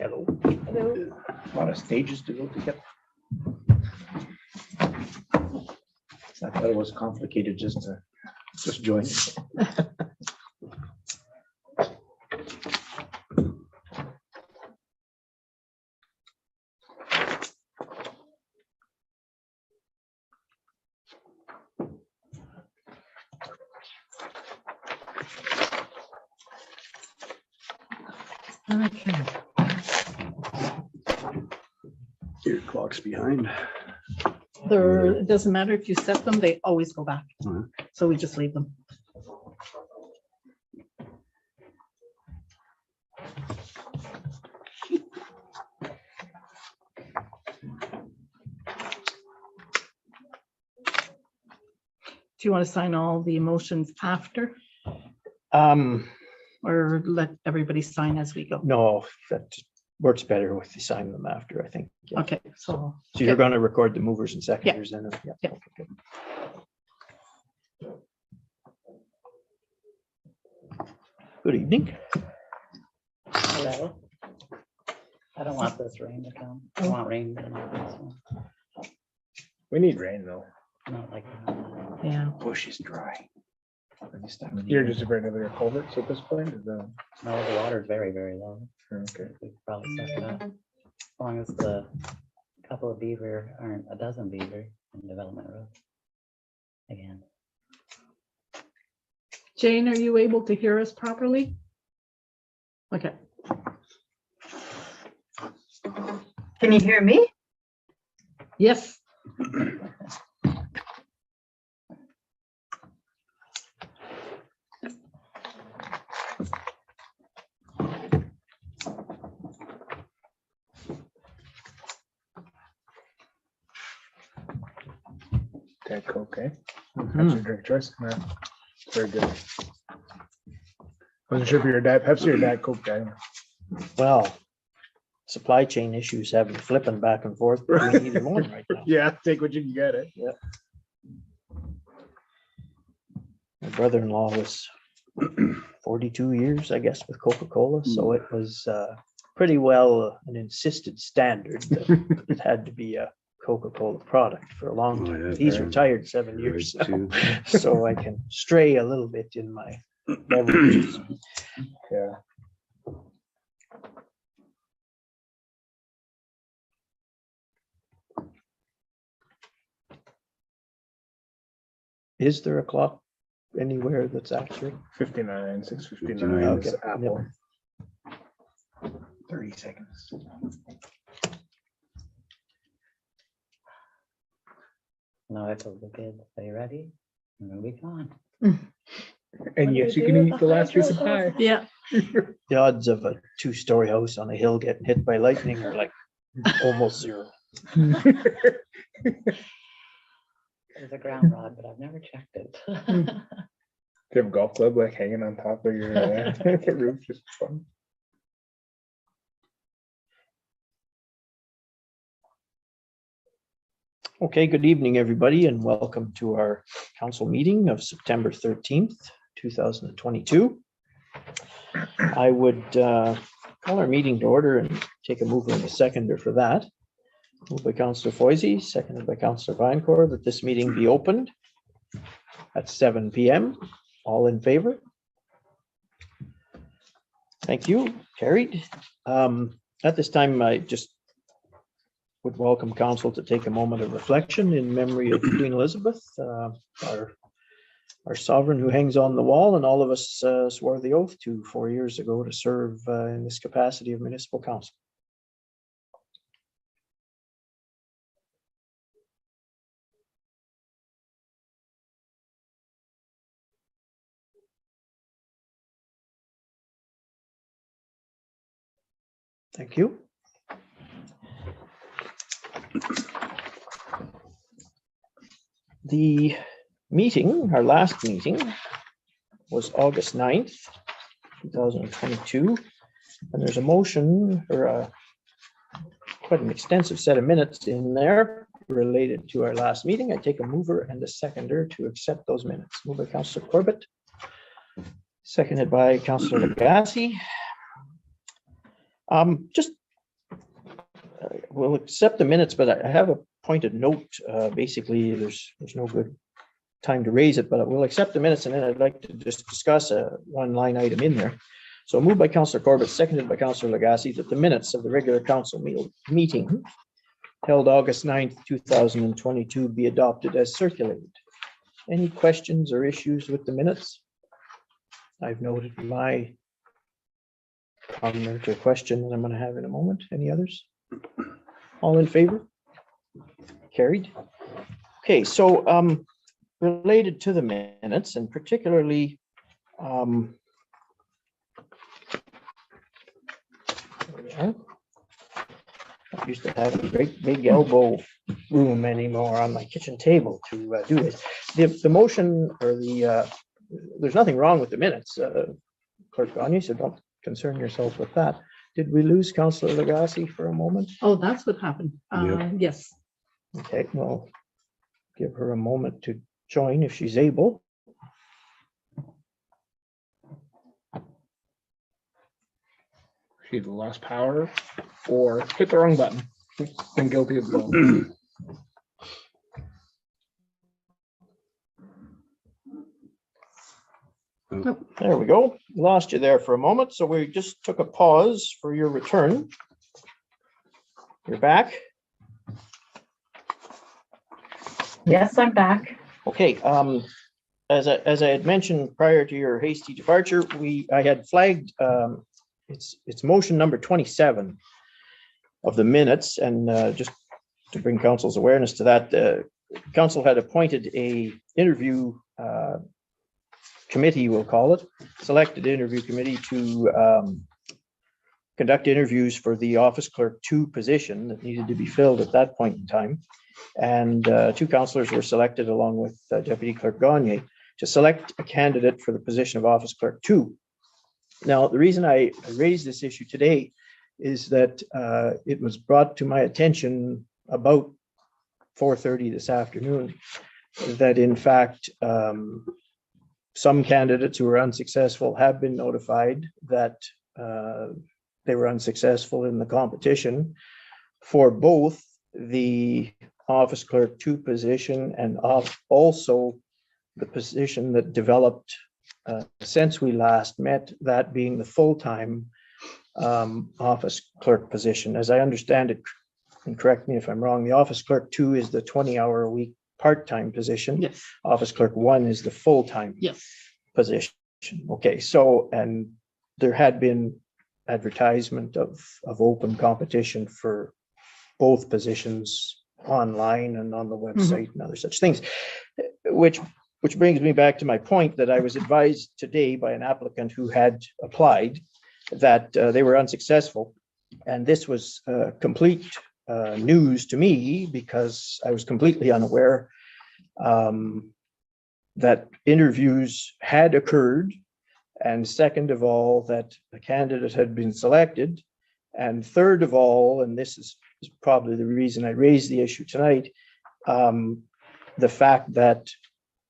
Hello. Hello. A lot of stages to go to get. I thought it was complicated just to join. Okay. Your clock's behind. It doesn't matter if you set them, they always go back. So we just leave them. Do you want to sign all the motions after or let everybody sign as we go? No, that works better with you sign them after, I think. Yeah. Okay, so. So you're going to record the movers and seconders then? Yeah. Yeah. Okay, good. Good evening. Hello. I don't want this rain to come. I want rain. But not this one. We need rain though. Not like that. Yeah. Bush is dry. This time of the You're year. just afraid of your culverts at this point? Is that No, the water's very, very low. okay? We could probably suck it up. As long as the couple of beaver aren't a dozen beaver in Development Road. Again. Jane, are you able to hear us properly? Okay. Can you hear me? Yes. Diet Coke, eh? Mhm. That's your drink choice. Yeah. Very good. Wasn't sure if you're a Diet Pepsi or Diet Coke guy. Well, supply chain issues have been flipping back and forth between either one right now. Yeah, take what you can get it. My brother-in-law was 42 years, I guess, with Coca-Cola, so it was pretty well an insisted standard that it had to be a Coca-Cola product for a long Oh, time. yeah, He's yeah. retired 7 years, Right, now, too. so I can stray a little bit in my beverages. Yeah. Is there a clock anywhere that's accurate? 59, 6:59 59. is Okay. Apple. 30 seconds. No, I feel good. Are you ready? I'm gonna be gone. And yes, you can eat the last piece of pie. Yeah. The odds of a two-story house on a hill getting hit by lightning are like almost zero. There's a ground rod, but I've never checked it. Do you have a golf club like hanging on top of your roof? Just fun. Okay, good evening, everybody, and welcome to our council meeting of September 13th, 2022. I would call our meeting to order and take a mover and a seconder for that. Moved by Councillor Foisey, seconded by Councillor Vinecore, that this meeting be opened at 7 p.m. All in favor? Thank you, carried. At this time, I just would welcome council to take a moment of reflection in memory of Queen Elizabeth, our sovereign who hangs on the wall, and all of us swore the oath to 4 years ago to serve in this capacity of municipal council. Thank you. The meeting, our last meeting, was August 9th, 2022. And there's a motion or quite an extensive set of minutes in there related to our last meeting. I take a mover and a seconder to accept those minutes. Moved by Councillor Corbett, seconded by Councillor Lagasse. Just we'll accept the minutes, but I have a pointed note. Basically, there's no good time to raise it, but we'll accept the minutes, and then I'd like to just discuss one line item in there. So moved by Councillor Corbett, seconded by Councillor Lagasse, that the minutes of the regular council meeting held August 9th, 2022 be adopted as circulated. Any questions or issues with the minutes? I've noted my comment or question that I'm going to have in a moment. Any others? All in favor? Carried. Okay, so related to the minutes, and particularly there we are. I used to have a great big elbow room anymore on my kitchen table to do this. The motion or there's nothing wrong with the minutes. Clerk Gagne, so don't concern yourself with that. Did we lose Councillor Lagasse for a moment? Oh, that's what happened. Yes. Okay, well, give her a moment to join if she's able. She either lost power or hit the wrong button. Been guilty of both. There we go. Lost you there for a moment. So we just took a pause for your return. You're back. Yes, I'm back. Okay. As I had mentioned prior to your hasty departure, I had flagged it's motion number 27 of the minutes, and just to bring council's awareness to that, council had appointed a interview committee, we'll call it, selected interview committee to conduct interviews for the office clerk 2 position that needed to be filled at that point in time. And 2 councillors were selected along with Deputy Clerk Gagne to select a candidate for the position of office clerk 2. Now, the reason I raised this issue today is that it was brought to my attention about 4:30 this afternoon that in fact some candidates who were unsuccessful have been notified that they were unsuccessful in the competition for both the office clerk 2 position and also the position that developed since we last met, that being the full-time office clerk position. As I understand it, and correct me if I'm wrong, the office clerk 2 is the 20-hour-a-week part-time position. Yes. Office clerk 1 is the full-time Yes. position. Okay, so, and there had been advertisement of open competition for both positions online and on the website and other such things, which brings me back to my point that I was advised today by an applicant who had applied that they were unsuccessful. And this was complete news to me because I was completely unaware that interviews had occurred. And second of all, that a candidate had been selected. And third of all, and this is probably the reason I raised the issue tonight, the fact that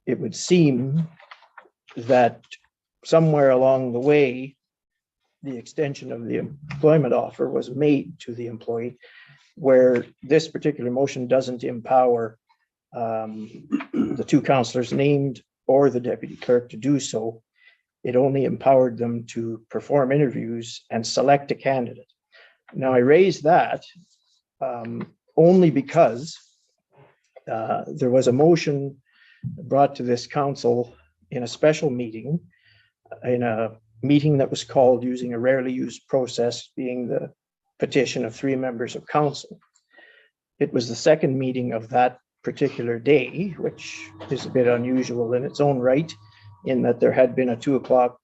it would seem that somewhere along the way, the extension of the employment offer was made to the employee, where this particular motion doesn't empower the 2 councillors named or the deputy clerk to do so. It only empowered them to perform interviews and select a candidate. Now, I raised that only because there was a motion brought to this council in a special meeting, in a meeting that was called using a rarely used process, being the petition of 3 members of council. It was the second meeting of that particular day, which is a bit unusual in its own right, in that there had been a 2:00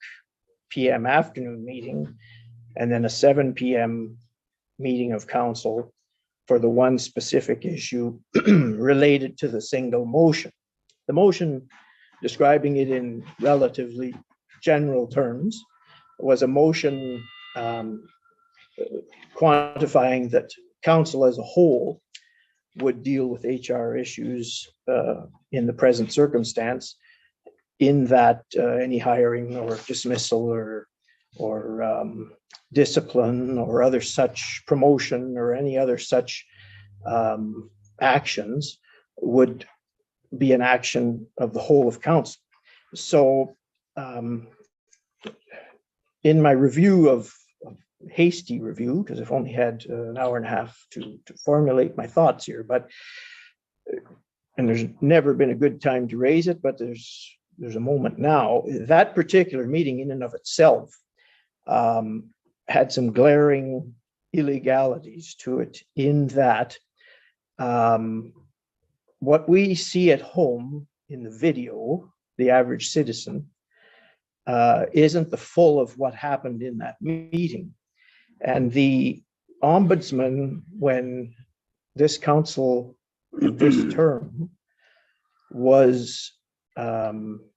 p.m. afternoon meeting and then a 7 p.m. meeting of council for the one specific issue related to the single motion. The motion, describing it in relatively general terms, was a motion quantifying that council as a whole would deal with HR issues in the present circumstance, in that any hiring or dismissal or discipline or other such promotion or any other such actions would be an action of the whole of council. So in my review of hasty review, because I've only had an hour and a half to formulate my thoughts here, and there's never been a good time to raise it, but there's a moment now. That particular meeting in and of itself had some glaring illegalities to it, in that what we see at home in the video, the average citizen, isn't the full of what happened in that meeting. And the ombudsman, when this council, this term, was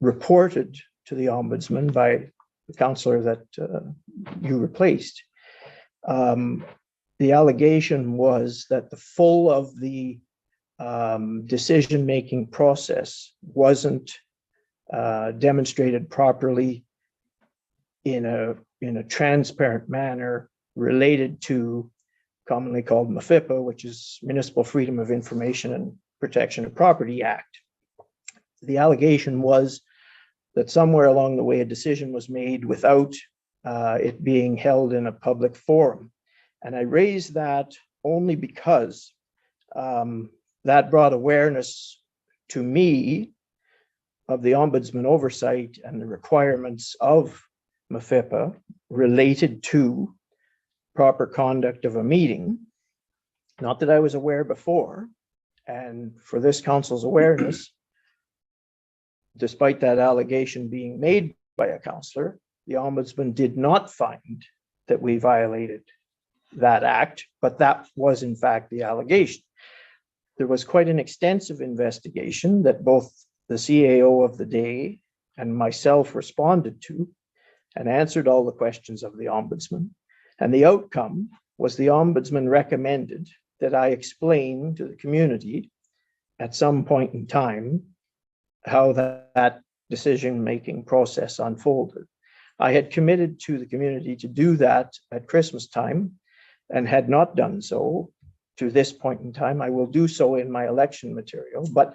reported to the ombudsman by the councillor that you replaced, the allegation was that the full of the decision-making process wasn't demonstrated properly in a transparent manner related to, commonly called MFIPA, which is Municipal Freedom of Information and Protection of Property Act. The allegation was that somewhere along the way a decision was made without it being held in a public forum. And I raised that only because that brought awareness to me of the ombudsman oversight and the requirements of MFIPA related to proper conduct of a meeting. Not that I was aware before. And for this council's awareness, despite that allegation being made by a councillor, the ombudsman did not find that we violated that act, but that was in fact the allegation. There was quite an extensive investigation that both the CAO of the day and myself responded to and answered all the questions of the ombudsman. And the outcome was the ombudsman recommended that I explain to the community at some point in time how that decision-making process unfolded. I had committed to the community to do that at Christmas time and had not done so to this point in time. I will do so in my election material, but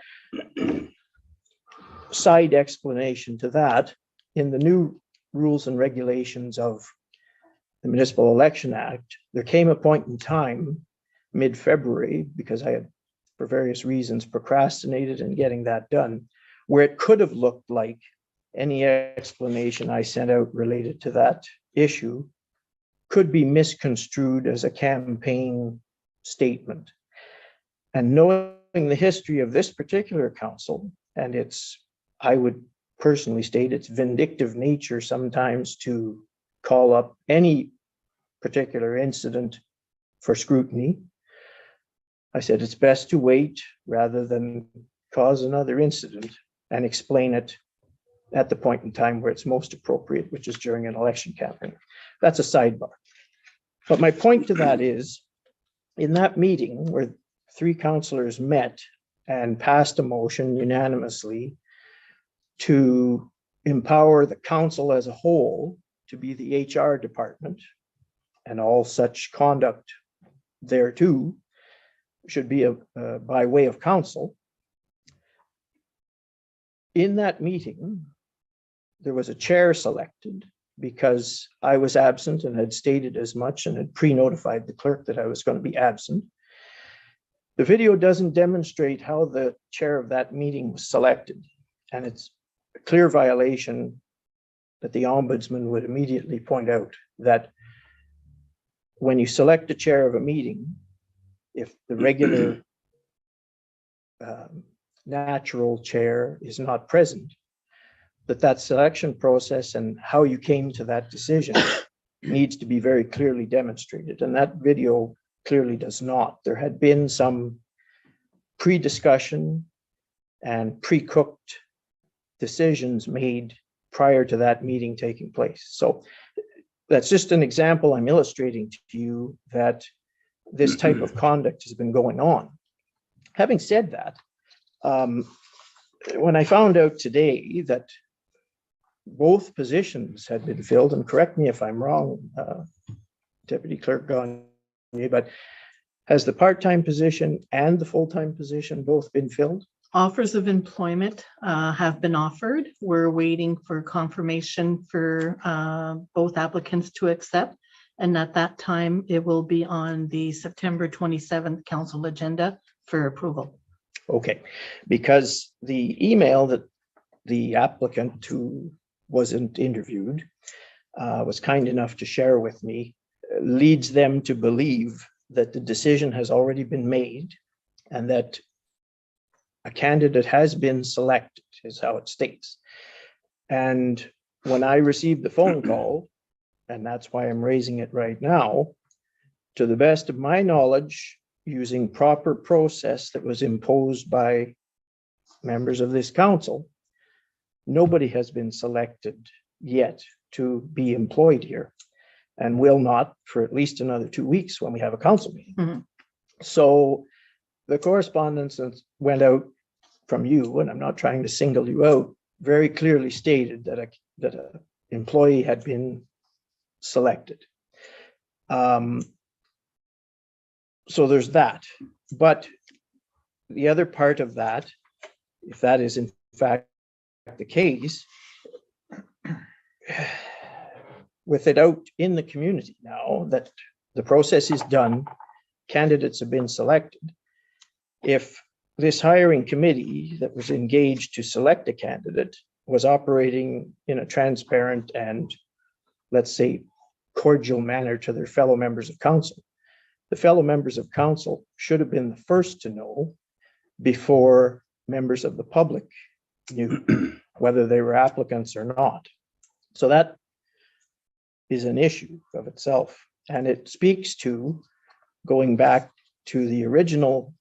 side explanation to that, in the new rules and regulations of the Municipal Election Act, there came a point in time, mid-February, because I had, for various reasons, procrastinated in getting that done, where it could have looked like any explanation I sent out related to that issue could be misconstrued as a campaign statement. And knowing the history of this particular council and its, I would personally state, its vindictive nature sometimes to call up any particular incident for scrutiny, I said it's best to wait rather than cause another incident and explain it at the point in time where it's most appropriate, which is during an election campaign. That's a sidebar. But my point to that is, in that meeting where 3 councillors met and passed a motion unanimously to empower the council as a whole to be the HR department, and all such conduct thereto should be by way of council. In that meeting, there was a chair selected because I was absent and had stated as much and had pre-notified the clerk that I was going to be absent. The video doesn't demonstrate how the chair of that meeting was selected, and it's a clear violation that the ombudsman would immediately point out, that when you select a chair of a meeting, if the regular natural chair is not present, that selection process and how you came to that decision needs to be very clearly demonstrated. And that video clearly does not. There had been some pre-discussion and pre-cooked decisions made prior to that meeting taking place. So that's just an example I'm illustrating to you that this type of conduct has been going on. Having said that, when I found out today that both positions had been filled, and correct me if I'm wrong, Deputy Clerk Gagne, but has the part-time position and the full-time position both been filled? Offers of employment have been offered. We're waiting for confirmation for both applicants to accept. And at that time, it will be on the September 27th council agenda for approval. Okay, because the email that the applicant who wasn't interviewed was kind enough to share with me leads them to believe that the decision has already been made and that a candidate has been selected, is how it states. And when I received the phone call, and that's why I'm raising it right now, to the best of my knowledge, using proper process that was imposed by members of this council, nobody has been selected yet to be employed here and will not for at least another 2 weeks when we have a council meeting. Mhm. So the correspondence that went out from you, and I'm not trying to single you out, very clearly stated that a employee had been selected. So there's that. But the other part of that, if that is in fact the case, with it out in the community now that the process is done, candidates have been selected. If this hiring committee that was engaged to select a candidate was operating in a transparent and, let's say, cordial manner to their fellow members of council, the fellow members of council should have been the first to know before members of the public knew whether they were applicants or not. So that is an issue of itself. And it speaks to going back to the original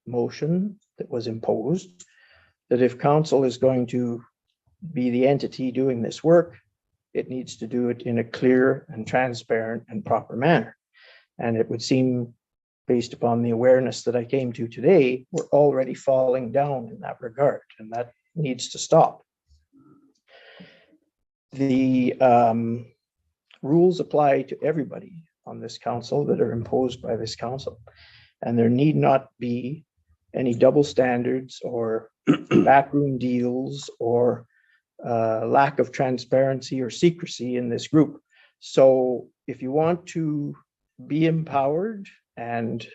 motion that was imposed, that if council is going to be the entity doing this work, it needs to do it in a clear and transparent and proper manner. And it would seem, based upon the awareness that I came to today, we're already falling down in that regard, and that needs to stop. The rules apply to everybody on this council that are imposed by this council, and there need not be any double standards or backroom deals or lack of transparency or secrecy in this group. So if you want to be empowered and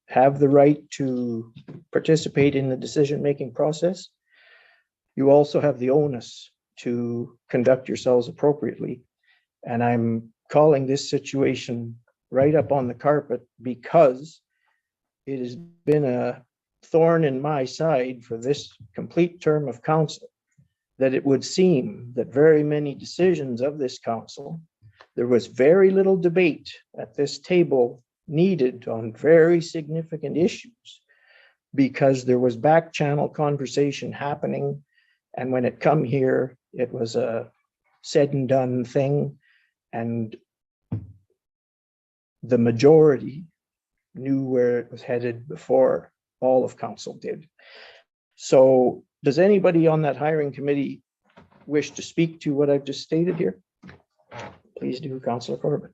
have the right to participate in the decision-making process, you also have the onus to conduct yourselves appropriately. And I'm calling this situation right up on the carpet because it has been a thorn in my side for this complete term of council, that it would seem that very many decisions of this council, there was very little debate at this table needed on very significant issues because there was back channel conversation happening. And when it come here, it was a said and done thing. And the majority knew where it was headed before all of council did. So does anybody on that hiring committee wish to speak to what I've just stated here? Please do, Councillor Corbett.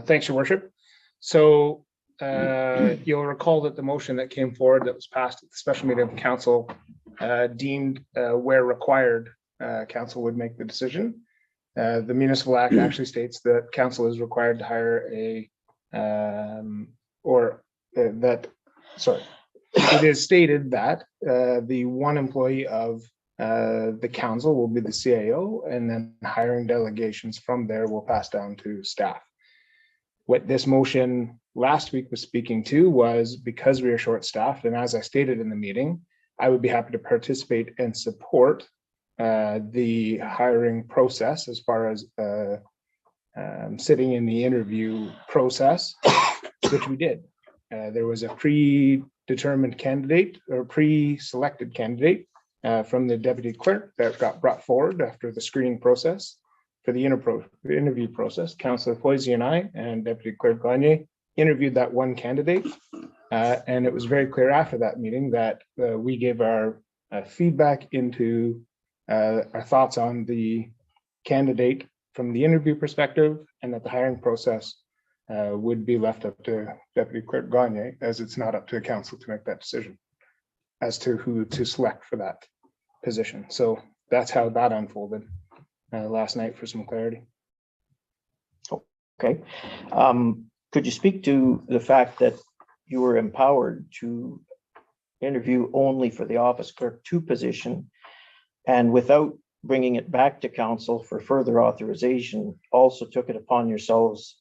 Thanks, Your Worship. So you'll recall that the motion that came forward that was passed at the special meeting of council deemed where required, council would make the decision. The Municipal Act actually states that council is required to hire it is stated that the one employee of the council will be the CAO, and then hiring delegations from there will pass down to staff. What this motion last week was speaking to was, because we are short-staffed, and as I stated in the meeting, I would be happy to participate and support the hiring process as far as sitting in the interview process, which we did. There was a predetermined candidate or pre-selected candidate from the deputy clerk that got brought forward after the screening process. For the interview process, Councillor Foisey and I and Deputy Clerk Gagne interviewed that one candidate. And it was very clear after that meeting that we gave our feedback into our thoughts on the candidate from the interview perspective, and that the hiring process would be left up to Deputy Clerk Gagne, as it's not up to the council to make that decision as to who to select for that position. So that's how that unfolded last night for some clarity. Okay. Could you speak to the fact that you were empowered to interview only for the office clerk 2 position, and without bringing it back to council for further authorization, also took it upon yourselves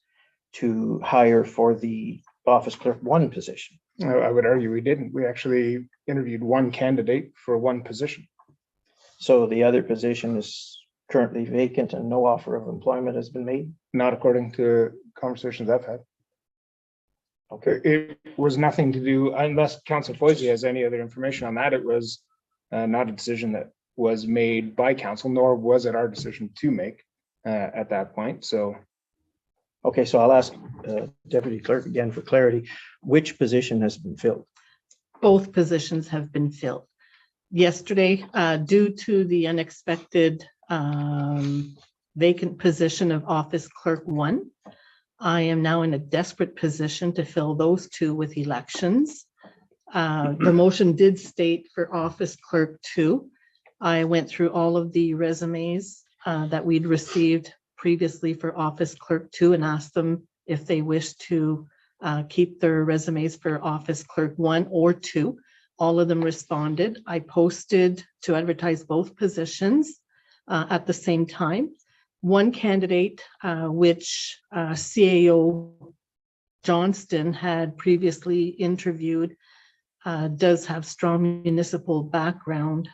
to hire for the office clerk 1 position? I would argue we didn't. We actually interviewed 1 candidate for 1 position. So the other position is currently vacant and no offer of employment has been made? Not according to conversations I've had. Okay. It was nothing to do, unless Council Foisey has any other information on that, it was not a decision that was made by council, nor was it our decision to make at that point. So Okay, so I'll ask Deputy Clerk again for clarity. Which position has been filled? Both positions have been filled. Yesterday, due to the unexpected vacant position of office clerk 1, I am now in a desperate position to fill those 2 with elections. The motion did state for office clerk 2. I went through all of the resumes that we'd received previously for office clerk 2 and asked them if they wish to keep their resumes for office clerk 1 or 2. All of them responded. I posted to advertise both positions at the same time. One candidate, which CAO Johnston had previously interviewed, does have strong municipal background.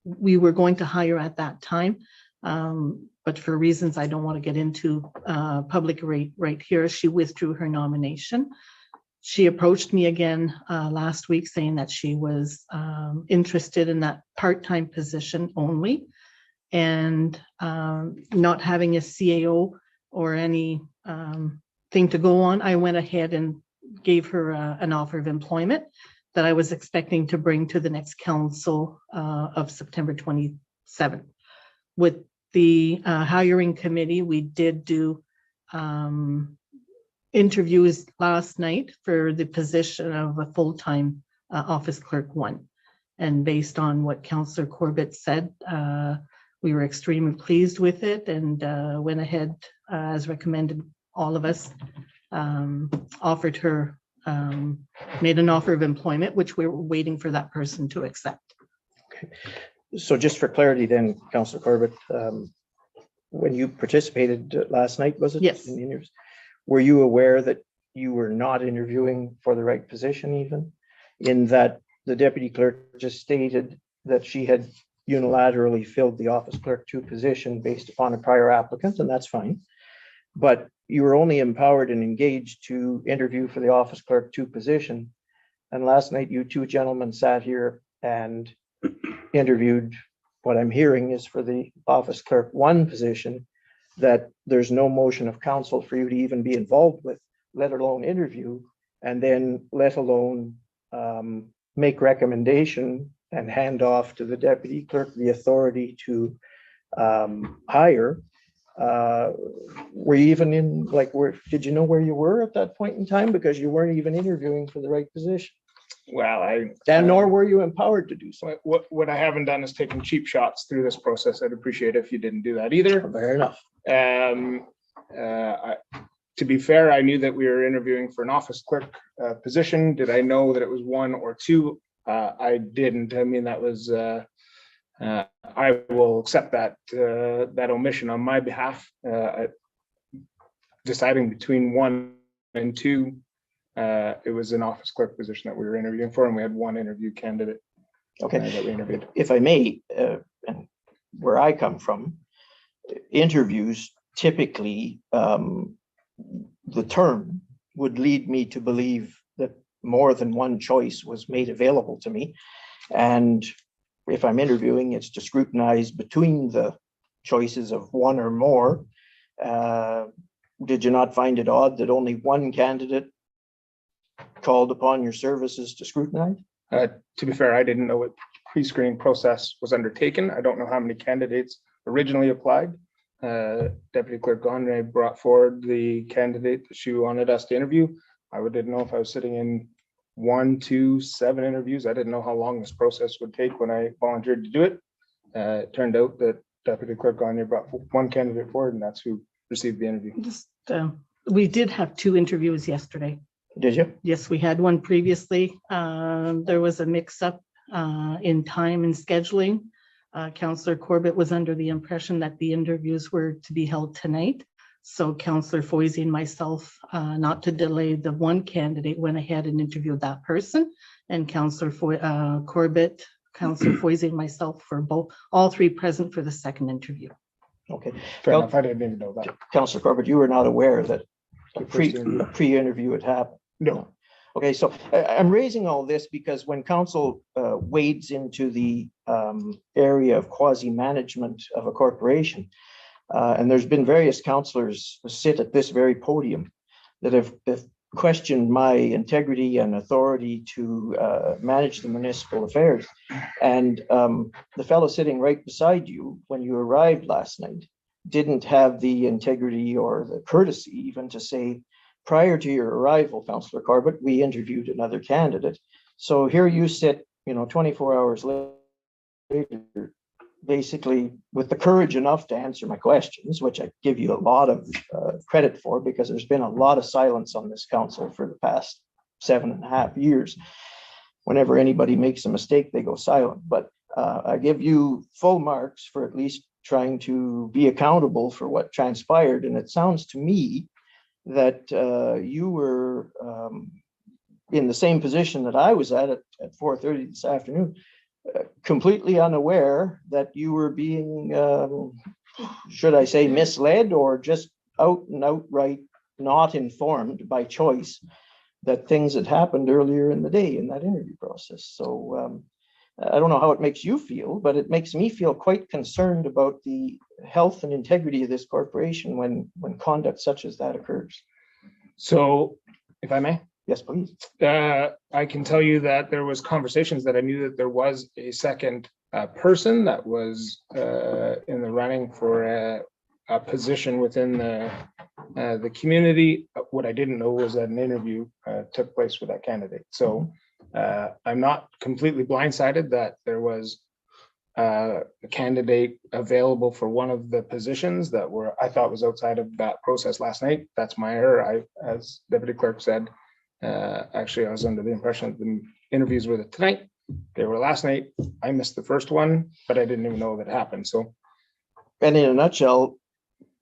We were going to hire at that time, but for reasons I don't want to get into public right here, she withdrew her nomination. She approached me again last week saying that she was interested in that part-time position only, and not having a CAO or any thing to go on. I went ahead and gave her an offer of employment that I was expecting to bring to the next council of September 27th. With the hiring committee, we did do interviews last night for the position of a full-time office clerk 1. And based on what Councillor Corbett said, we were extremely pleased with it and went ahead as recommended. All of us offered her, made an offer of employment, which we were waiting for that person to accept. Okay. So just for clarity then, Councillor Corbett, when you participated last night, was it? Yes. In the interviews, were you aware that you were not interviewing for the right position, even in that the deputy clerk just stated that she had unilaterally filled the office clerk 2 position based upon a prior applicant, and that's fine. But you were only empowered and engaged to interview for the office clerk 2 position. And last night, you 2 gentlemen sat here and interviewed. What I'm hearing is for the office clerk 1 position, that there's no motion of council for you to even be involved with, let alone interview, and then let alone make recommendation and hand off to the deputy clerk the authority to hire. Were you even in, like, did you know where you were at that point in time? Because you weren't even interviewing for the right position. Well, And nor were you empowered to do so. what I haven't done is taken cheap shots through this process. I'd appreciate it if you didn't do that either. Fair enough. To be fair, I knew that we were interviewing for an office clerk position. Did I know that it was 1 or 2? I didn't. I mean, that was, I will accept that omission on my behalf. Deciding between 1 and 2, it was an office clerk position that we were interviewing for, and we had 1 interview candidate. Okay. That we interviewed. If I may, and where I come from, interviews typically, the term would lead me to believe that more than one choice was made available to me. And if I'm interviewing, it's to scrutinize between the choices of 1 or more. Did you not find it odd that only 1 candidate called upon your services to scrutinize? To be fair, I didn't know what pre-screening process was undertaken. I don't know how many candidates originally applied. Deputy Clerk Gondry brought forward the candidate that she wanted us to interview. I didn't know if I was sitting in 1, 2, 7 interviews. I didn't know how long this process would take when I volunteered to do it. It turned out that Deputy Clerk Gondry brought one candidate forward, and that's who received the interview. We did have 2 interviews yesterday. Did you? Yes, we had one previously. There was a mix-up in time and scheduling. Councillor Corbett was under the impression that the interviews were to be held tonight. So Councillor Foisey and myself, not to delay the one candidate, went ahead and interviewed that person. And Councillor Corbett, Councillor Foisey and myself for all 3 present for the second interview. Okay. Fair enough. I didn't even know that. Councillor Corbett, you were not aware that a First interview. pre-interview had happened? No. Okay, so I'm raising all this because when council wades into the area of quasi-management of a corporation, and there's been various councillors sit at this very podium that have questioned my integrity and authority to manage the municipal affairs. And the fellow sitting right beside you when you arrived last night didn't have the integrity or the courtesy even to say, prior to your arrival, Councillor Corbett, we interviewed another candidate. So here you sit, 24 hours later, basically with the courage enough to answer my questions, which I give you a lot of credit for, because there's been a lot of silence on this council for the past 7.5 years. Whenever anybody makes a mistake, they go silent. But I give you full marks for at least trying to be accountable for what transpired. And it sounds to me that you were in the same position that I was at 4:30 this afternoon, completely unaware that you were being, should I say, misled, or just out and outright not informed by choice that things had happened earlier in the day in that interview process. So I don't know how it makes you feel, but it makes me feel quite concerned about the health and integrity of this corporation when conduct such as that occurs. So, if I may. Yes, please. I can tell you that there was conversations that I knew that there was a second person that was in the running for a position within the community. What I didn't know was that an interview took place with that candidate. So I'm not completely blindsided that there was a candidate available for one of the positions that I thought was outside of that process last night. That's my error. As Deputy Clerk said, actually, I was under the impression that the interviews were tonight. They were last night. I missed the first one, but I didn't even know that happened. So, and in a nutshell,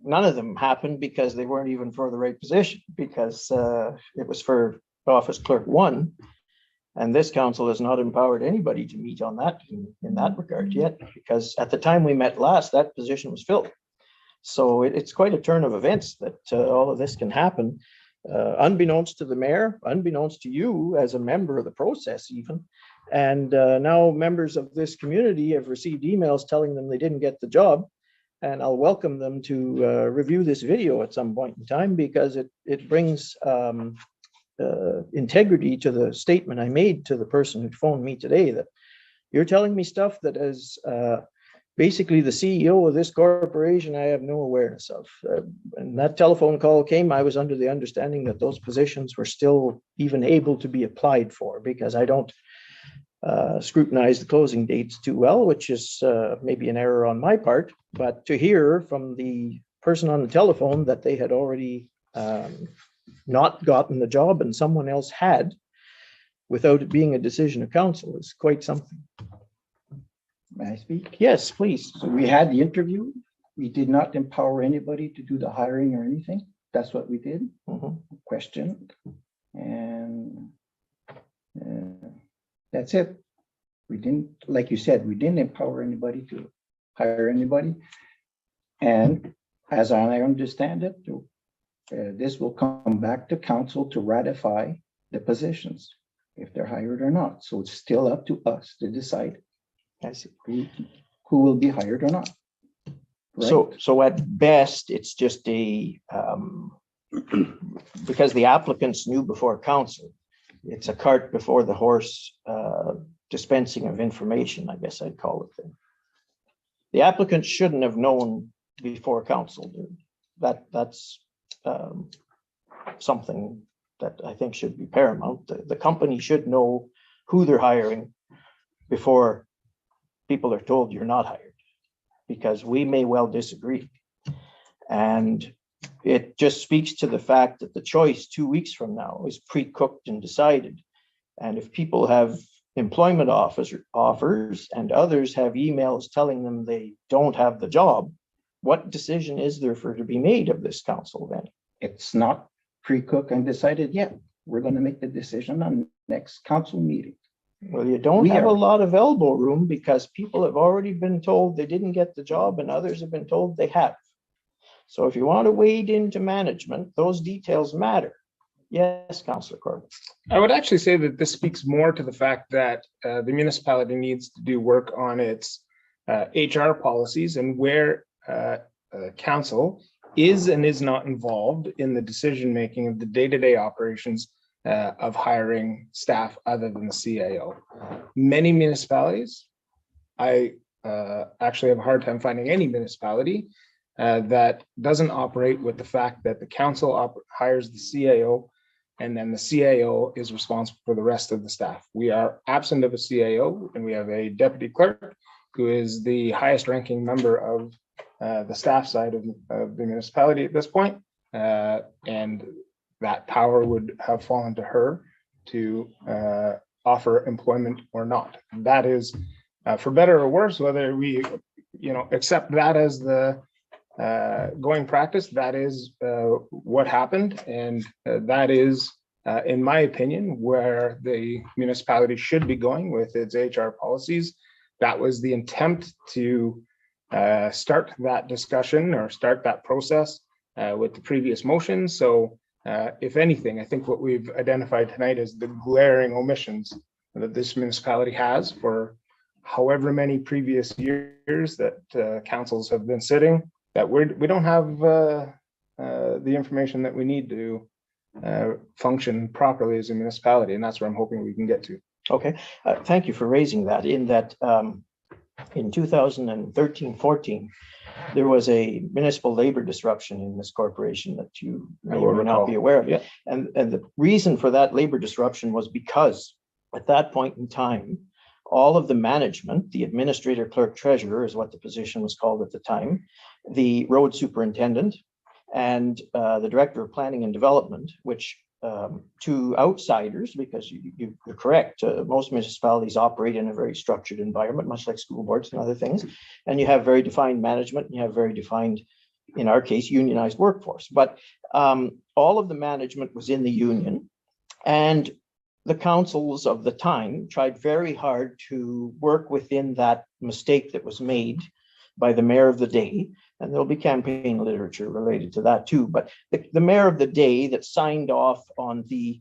none of them happened because they weren't even for the right position, because it was for Office Clerk 1. And this council has not empowered anybody to meet on that in that regard yet, because at the time we met last, that position was filled. So it's quite a turn of events that all of this can happen, unbeknownst to the mayor, unbeknownst to you as a member of the process even. And now members of this community have received emails telling them they didn't get the job. And I'll welcome them to review this video at some point in time, because it brings integrity to the statement I made to the person who phoned me today, that you're telling me stuff that as basically the CEO of this corporation, I have no awareness of. And that telephone call came, I was under the understanding that those positions were still even able to be applied for, because I don't scrutinize the closing dates too well, which is maybe an error on my part. But to hear from the person on the telephone that they had already not gotten the job and someone else had, without it being a decision of council, is quite something. May I speak? Yes, please. So we had the interview. We did not empower anybody to do the hiring or anything. That's what we did. Questioned. And that's it. We didn't, like you said, we didn't empower anybody to hire anybody. And as I understand it, this will come back to council to ratify the positions, if they're hired or not. So it's still up to us to decide who will be hired or not. Right? So at best, it's just a, because the applicants knew before council, it's a cart before the horse dispensing of information, I guess I'd call it. The applicant shouldn't have known before council. That's something that I think should be paramount. The company should know who they're hiring before people are told you're not hired, because we may well disagree. And it just speaks to the fact that the choice 2 weeks from now is pre-cooked and decided. And if people have employment offers and others have emails telling them they don't have the job, what decision is there for to be made of this council then? It's not pre-cooked and decided yet. We're going to make the decision on next council meeting. Well, you don't have a lot of elbow room, because people have already been told they didn't get the job and others have been told they have. So if you want to wade into management, those details matter. Yes, Councillor Corbett. I would actually say that this speaks more to the fact that the municipality needs to do work on its HR policies, and where council is and is not involved in the decision-making of the day-to-day operations of hiring staff other than the CAO. Many municipalities, I actually have a hard time finding any municipality that doesn't operate with the fact that the council hires the CAO, and then the CAO is responsible for the rest of the staff. We are absent of a CAO, and we have a deputy clerk who is the highest ranking member of the staff side of the municipality at this point. And that power would have fallen to her to offer employment or not. That is, for better or worse, whether we accept that as the going practice, that is what happened. And that is, in my opinion, where the municipality should be going with its HR policies. That was the attempt to start that discussion or start that process with the previous motion. So if anything, I think what we've identified tonight is the glaring omissions that this municipality has for however many previous years that councils have been sitting, that we don't have the information that we need to function properly as a municipality. And that's where I'm hoping we can get to. Okay, thank you for raising that. In that, in 2013-14, there was a municipal labor disruption in this corporation that you may or may not be aware of. Yeah. And the reason for that labor disruption was because at that point in time, all of the management, the administrator, clerk, treasurer is what the position was called at the time, the road superintendent, and the director of planning and development, which to outsiders, because you're correct, most municipalities operate in a very structured environment, much like school boards and other things, and you have very defined management, and you have very defined, in our case, unionized workforce. But all of the management was in the union, and the councils of the time tried very hard to work within that mistake that was made by the mayor of the day. And there'll be campaign literature related to that too. But the mayor of the day that signed off on the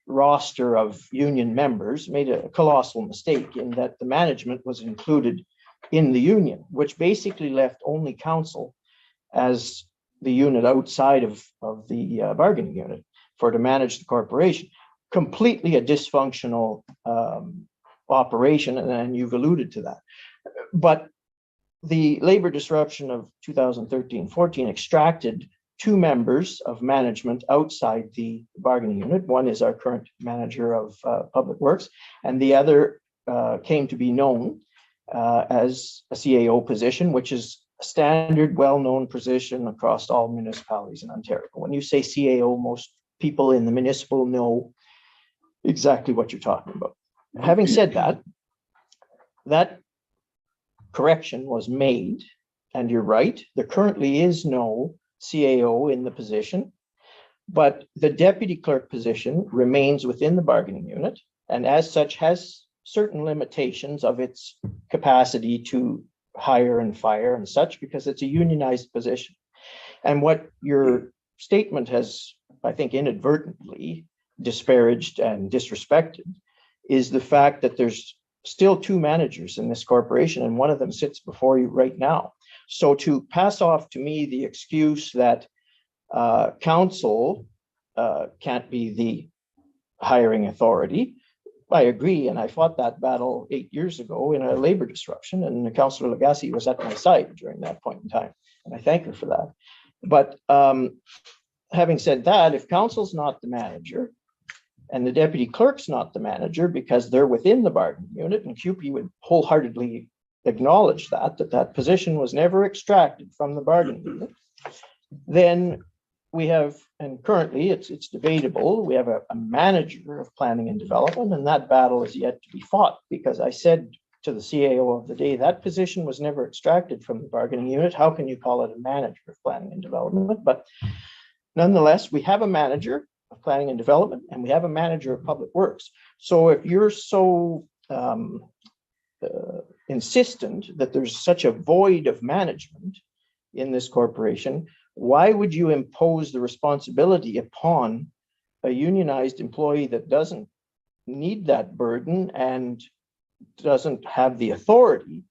roster of union members made a colossal mistake in that the management was included in the union, which basically left only council as the unit outside of the bargaining unit to manage the corporation. Completely a dysfunctional operation, and you've alluded to that. But the labor disruption of 2013-14 extracted two members of management outside the bargaining unit. One is our current manager of public works, and the other came to be known as a CAO position, which is a standard, well-known position across all municipalities in Ontario. When you say CAO, most people in the municipal know exactly what you're talking about. Having said that, that correction was made, and you're right, there currently is no CAO in the position, but the deputy clerk position remains within the bargaining unit, and as such has certain limitations of its capacity to hire and fire and such, because it's a unionized position. And what your statement has, I think, inadvertently disparaged and disrespected is the fact that there's still two managers in this corporation, and one of them sits before you right now. So to pass off to me the excuse that council can't be the hiring authority, I agree, and I fought that battle 8 years ago in a labor disruption, and Councillor Lagasse was at my side during that point in time, and I thank her for that. But having said that, if council's not the manager and the deputy clerk's not the manager because they're within the bargaining unit, and CUPE would wholeheartedly acknowledge that position was never extracted from the bargaining unit, then we have, and currently it's debatable, we have a manager of planning and development, and that battle is yet to be fought, because I said to the CAO of the day, that position was never extracted from the bargaining unit. How can you call it a manager of planning and development? But nonetheless, we have a manager of planning and development, and we have a manager of public works. So if you're so insistent that there's such a void of management in this corporation, why would you impose the responsibility upon a unionized employee that doesn't need that burden and doesn't have the authority,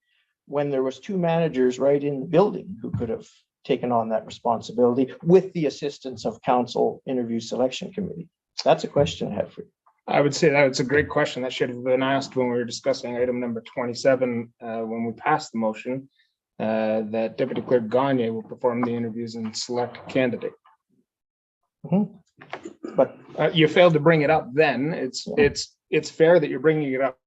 when there was two managers right in the building who could have taken on that responsibility with the assistance of council interview selection committee? That's a question I have for you. I would say that it's a great question that should have been asked when we were discussing item number 27, when we passed the motion, that Deputy Clerk Gagne will perform the interviews and select a candidate. But you failed to bring it up then. It's fair that you're bringing it up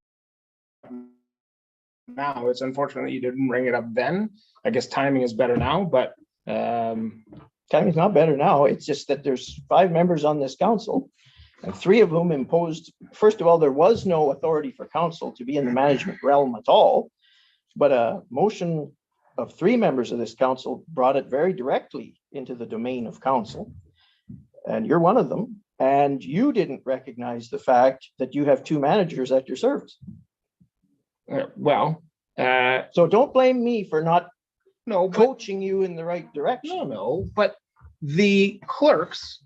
now. It's unfortunate that you didn't bring it up then. I guess timing is better now, but timing's not better now. It's just that there's 5 members on this council, and 3 of whom imposed, first of all, there was no authority for council to be in the management realm at all, but a motion of 3 members of this council brought it very directly into the domain of council. And you're one of them, and you didn't recognize the fact that you have 2 managers at your service. So don't blame me for not coaching you in the right direction. No, but the clerks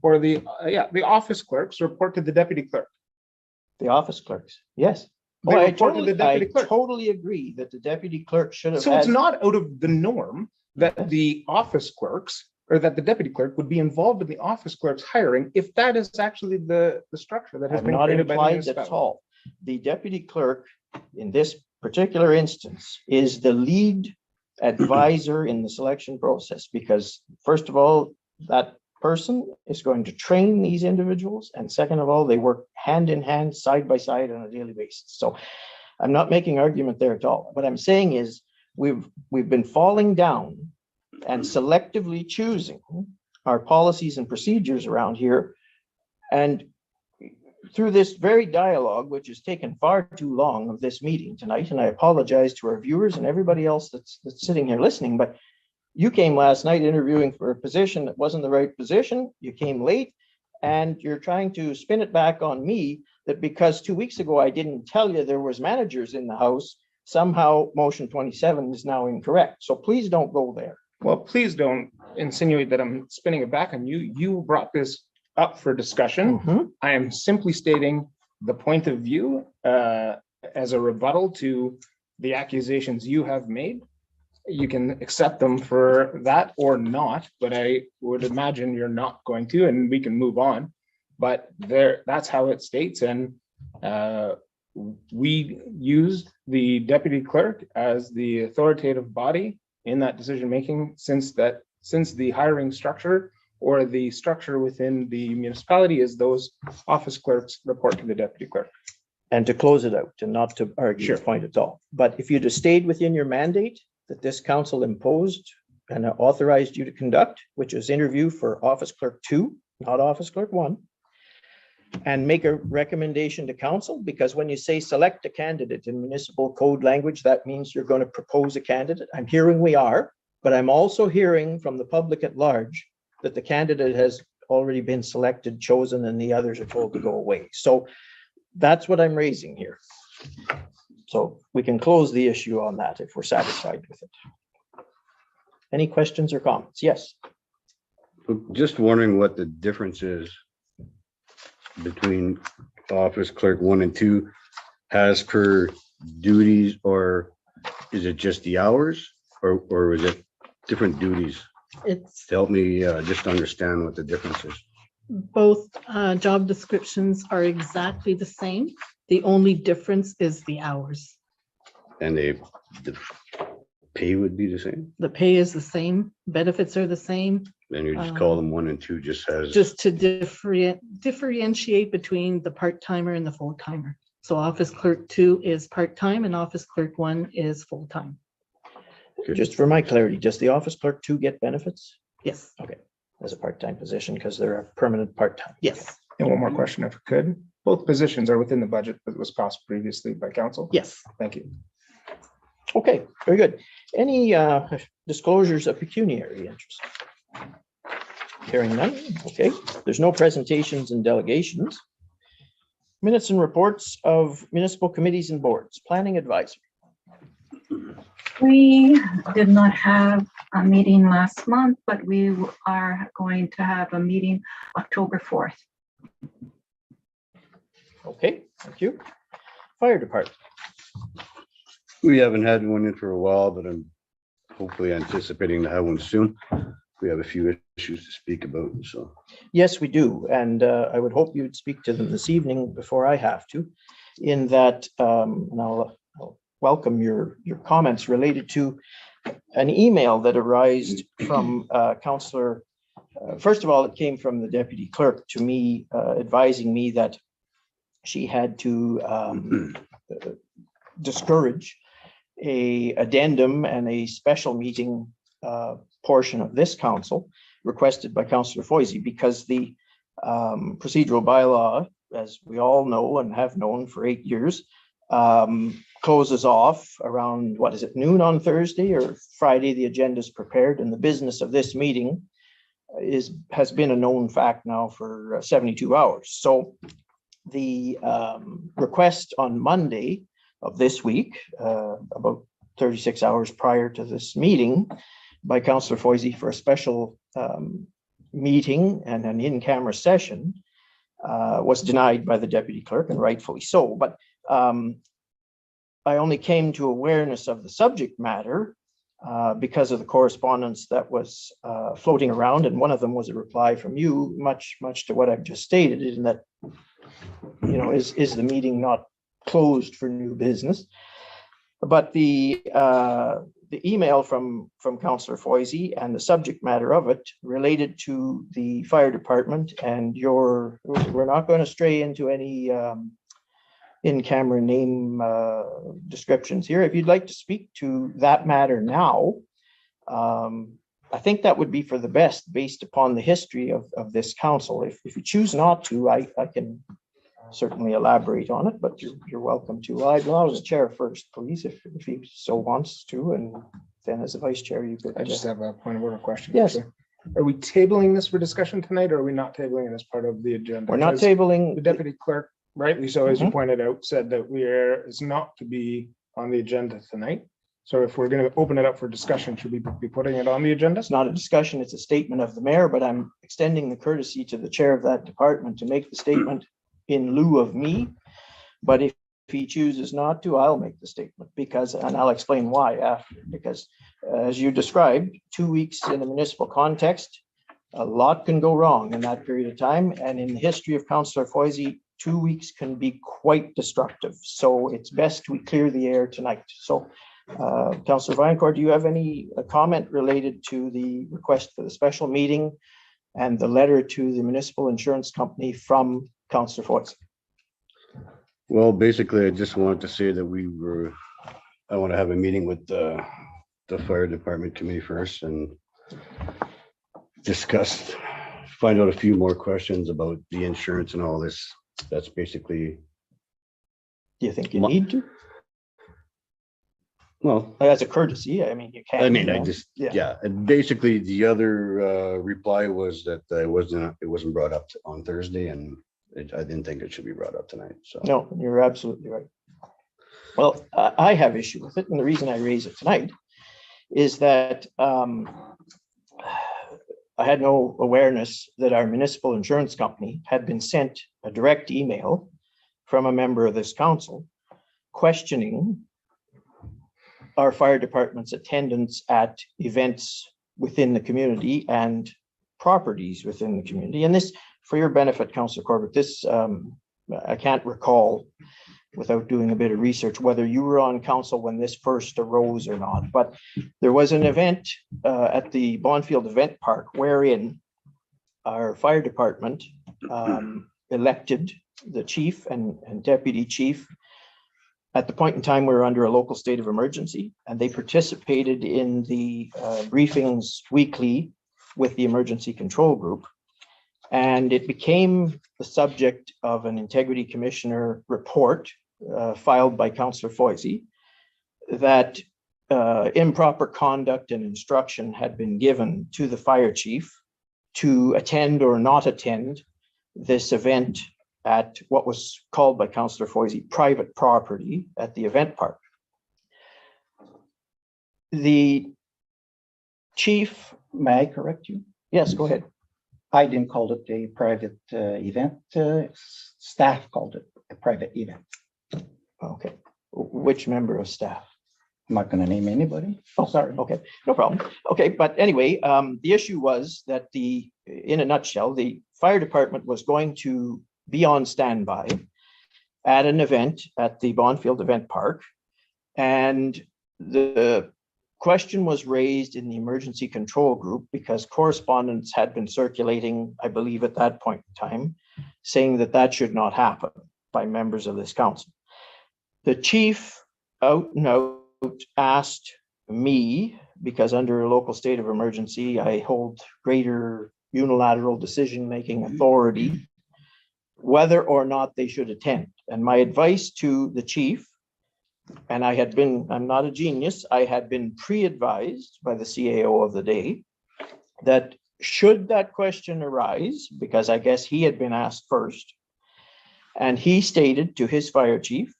or the office clerks report to the deputy clerk. The office clerks, yes. They I report to the deputy clerk. totally agree that the deputy clerk should have. So it's not out of the norm that the office clerks or that the deputy clerk would be involved in the office clerk's hiring if that is actually the structure that has been not created by the implied municipality. at all. The deputy clerk in this particular instance is the lead advisor in the selection process, because first of all, that person is going to train these individuals, and second of all, they work hand in hand, side by side on a daily basis. So I'm not making argument there at all. What I'm saying is we've been falling down and selectively choosing our policies and procedures around here, and through this very dialogue, which has taken far too long of this meeting tonight, and I apologize to our viewers and everybody else that's sitting here listening, but you came last night interviewing for a position that wasn't the right position. You came late, and you're trying to spin it back on me that because 2 weeks ago I didn't tell you there was managers in the house, somehow motion 27 is now incorrect. So please don't go there. Well, please don't insinuate that I'm spinning it back on you. You brought this up for discussion. I am simply stating the point of view as a rebuttal to the accusations you have made. You can accept them for that or not, but I would imagine you're not going to, and we can move on. But that's how it states, and we used the deputy clerk as the authoritative body in that decision making since the hiring structure or the structure within the municipality is those office clerks report to the deputy clerk. And to close it out, and not to argue your point at all, but if you'd have stayed within your mandate that this council imposed and authorized you to conduct, which is interview for office clerk 2, not office clerk 1, and make a recommendation to council, because when you say select a candidate in municipal code language, that means you're going to propose a candidate. I'm hearing we are, but I'm also hearing from the public at large that the candidate has already been selected, chosen, and the others are told to go away. So that's what I'm raising here. So we can close the issue on that if we're satisfied with it. Any questions or comments? Yes. Just wondering what the difference is between office clerk 1 and 2 as per duties, or is it just the hours, or is it different duties? It's To help me just understand what the difference is. Both job descriptions are exactly the same. The only difference is the hours. And the pay would be the same? The pay is the same, benefits are the same, Then you just call them 1 and 2 just as. just to differentiate between the part-timer and the full-timer. So office clerk 2 is part-time and office clerk 1 is full-time. Just for my clarity, does the office clerk 2 get benefits Yes, as a part-time position because they're a permanent part-time? yes, And one more question if we could. Both positions are within the budget that was passed previously by council. yes. Thank you. Okay, very good. Any disclosures of pecuniary interest? Hearing none, okay. There's no presentations and delegations. Minutes and reports of municipal committees and boards, planning advisory. We did not have a meeting last month, but we are going to have a meeting October 4th. Okay, thank you. Fire department. We haven't had one in for a while, but I'm hopefully anticipating to have one soon. We have a few issues to speak about, so. Yes, we do. And I would hope you'd speak to them this evening before I have to, in that, and I'll welcome your comments related to an email that arose from Councillor. First of all, it came from the deputy clerk to me, advising me that she had to discourage a addendum and a special meeting portion of this council requested by Councillor Foisey, because the procedural bylaw, as we all know and have known for 8 years, closes off around, what is it, noon on Thursday or Friday? The agenda is prepared, and the business of this meeting has been a known fact now for 72 hours. So the request on Monday of this week, about 36 hours prior to this meeting, by Councillor Foisey for a special meeting and an in-camera session, was denied by the deputy clerk, and rightfully so. But I only came to awareness of the subject matter because of the correspondence that was floating around, and one of them was a reply from you, much to what I've just stated, in that, you know, is the meeting not closed for new business? But the email from Councillor Foisey and the subject matter of it related to the fire department, and we're not going to stray into any in-camera name descriptions here. If you'd like to speak to that matter now, I think that would be for the best based upon the history of this council. If you choose not to, I can certainly elaborate on it, but you're welcome to. I'd allow the chair first, please, if he so wants to, and then as a vice chair, you could. I just have a point of order question. Yes. Are we tabling this for discussion tonight, or are we not tabling it as part of the agenda? We're not Because tabling. the deputy clerk, rightly so, as you Mhm. pointed out, said that is not to be on the agenda tonight. So if we're going to open it up for discussion, should we be putting it on the agenda? It's not a discussion, it's a statement of the mayor, but I'm extending the courtesy to the chair of that department to make the statement in lieu of me. But if he chooses not to, I'll make the statement, and I'll explain why after, because as you described, 2 weeks in a municipal context, a lot can go wrong in that period of time. And in the history of Councillor Foisey, 2 weeks can be quite destructive. So it's best we clear the air tonight. So Councillor Viancourt, do you have any comment related to the request for the special meeting and the letter to the municipal insurance company from Councillor Foisey? Well, basically, I just wanted to say that I want to have a meeting with the fire department committee first and find out a few more questions about the insurance and all this. That's basically. Do you think you need to? Well, As a courtesy, I mean, you can't. I mean, yeah. And basically the other reply was that it wasn't brought up on Thursday, and I didn't think it should be brought up tonight, so. No, you're absolutely right. Well, I have issue with it, and the reason I raise it tonight is that I had no awareness that our municipal insurance company had been sent a direct email from a member of this council questioning our fire department's attendance at events within the community and properties within the community. And this for your benefit, Councillor Corbett, this, I can't recall without doing a bit of research, whether you were on council when this first arose or not, but there was an event at the Bonfield Event Park wherein our fire department elected the chief and deputy chief. At the point in time, we were under a local state of emergency, and they participated in the briefings weekly with the emergency control group. And it became the subject of an integrity commissioner report filed by Councillor Foisey that improper conduct and instruction had been given to the fire chief to attend or not attend this event at what was called by Councillor Foisey private property at the event park. The chief, May I correct you? yes, go ahead. I didn't call it a private event. Staff called it a private event. Okay, which member of staff? I'm not going to name anybody. Oh, sorry. Okay, no problem. Okay, but anyway, the issue was that in a nutshell, the fire department was going to be on standby at an event at the Bonfield Event Park. And the question was raised in the emergency control group because correspondence had been circulating, I believe at that point in time, saying that that should not happen by members of this council. The chief out and out asked me, because under a local state of emergency, I hold greater unilateral decision-making authority, whether or not they should attend. And my advice to the chief, and I'm not a genius, I had been pre-advised by the CAO of the day that should that question arise, because I guess he had been asked first, and he stated to his fire chief,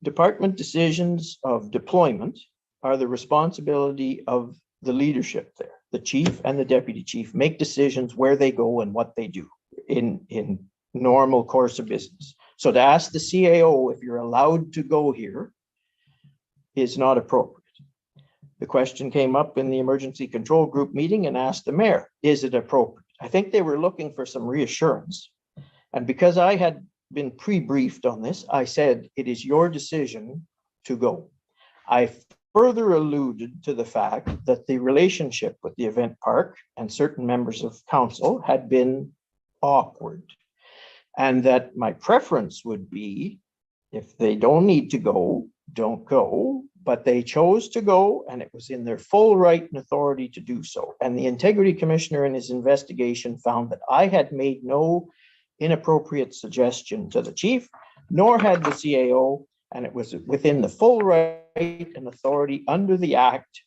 department decisions of deployment are the responsibility of the leadership there. The chief and the deputy chief make decisions where they go and what they do in normal course of business. So to ask the CAO if you're allowed to go here is not appropriate. The question came up in the emergency control group meeting and asked the mayor, is it appropriate? I think they were looking for some reassurance. And because I had been pre-briefed on this, I said, it is your decision to go. I further alluded to the fact that the relationship with the event park and certain members of council had been awkward, and that my preference would be, if they don't need to go, don't go, but they chose to go, and it was in their full right and authority to do so. And the integrity commissioner in his investigation found that I had made no inappropriate suggestion to the chief, nor had the CAO, and it was within the full right and authority under the act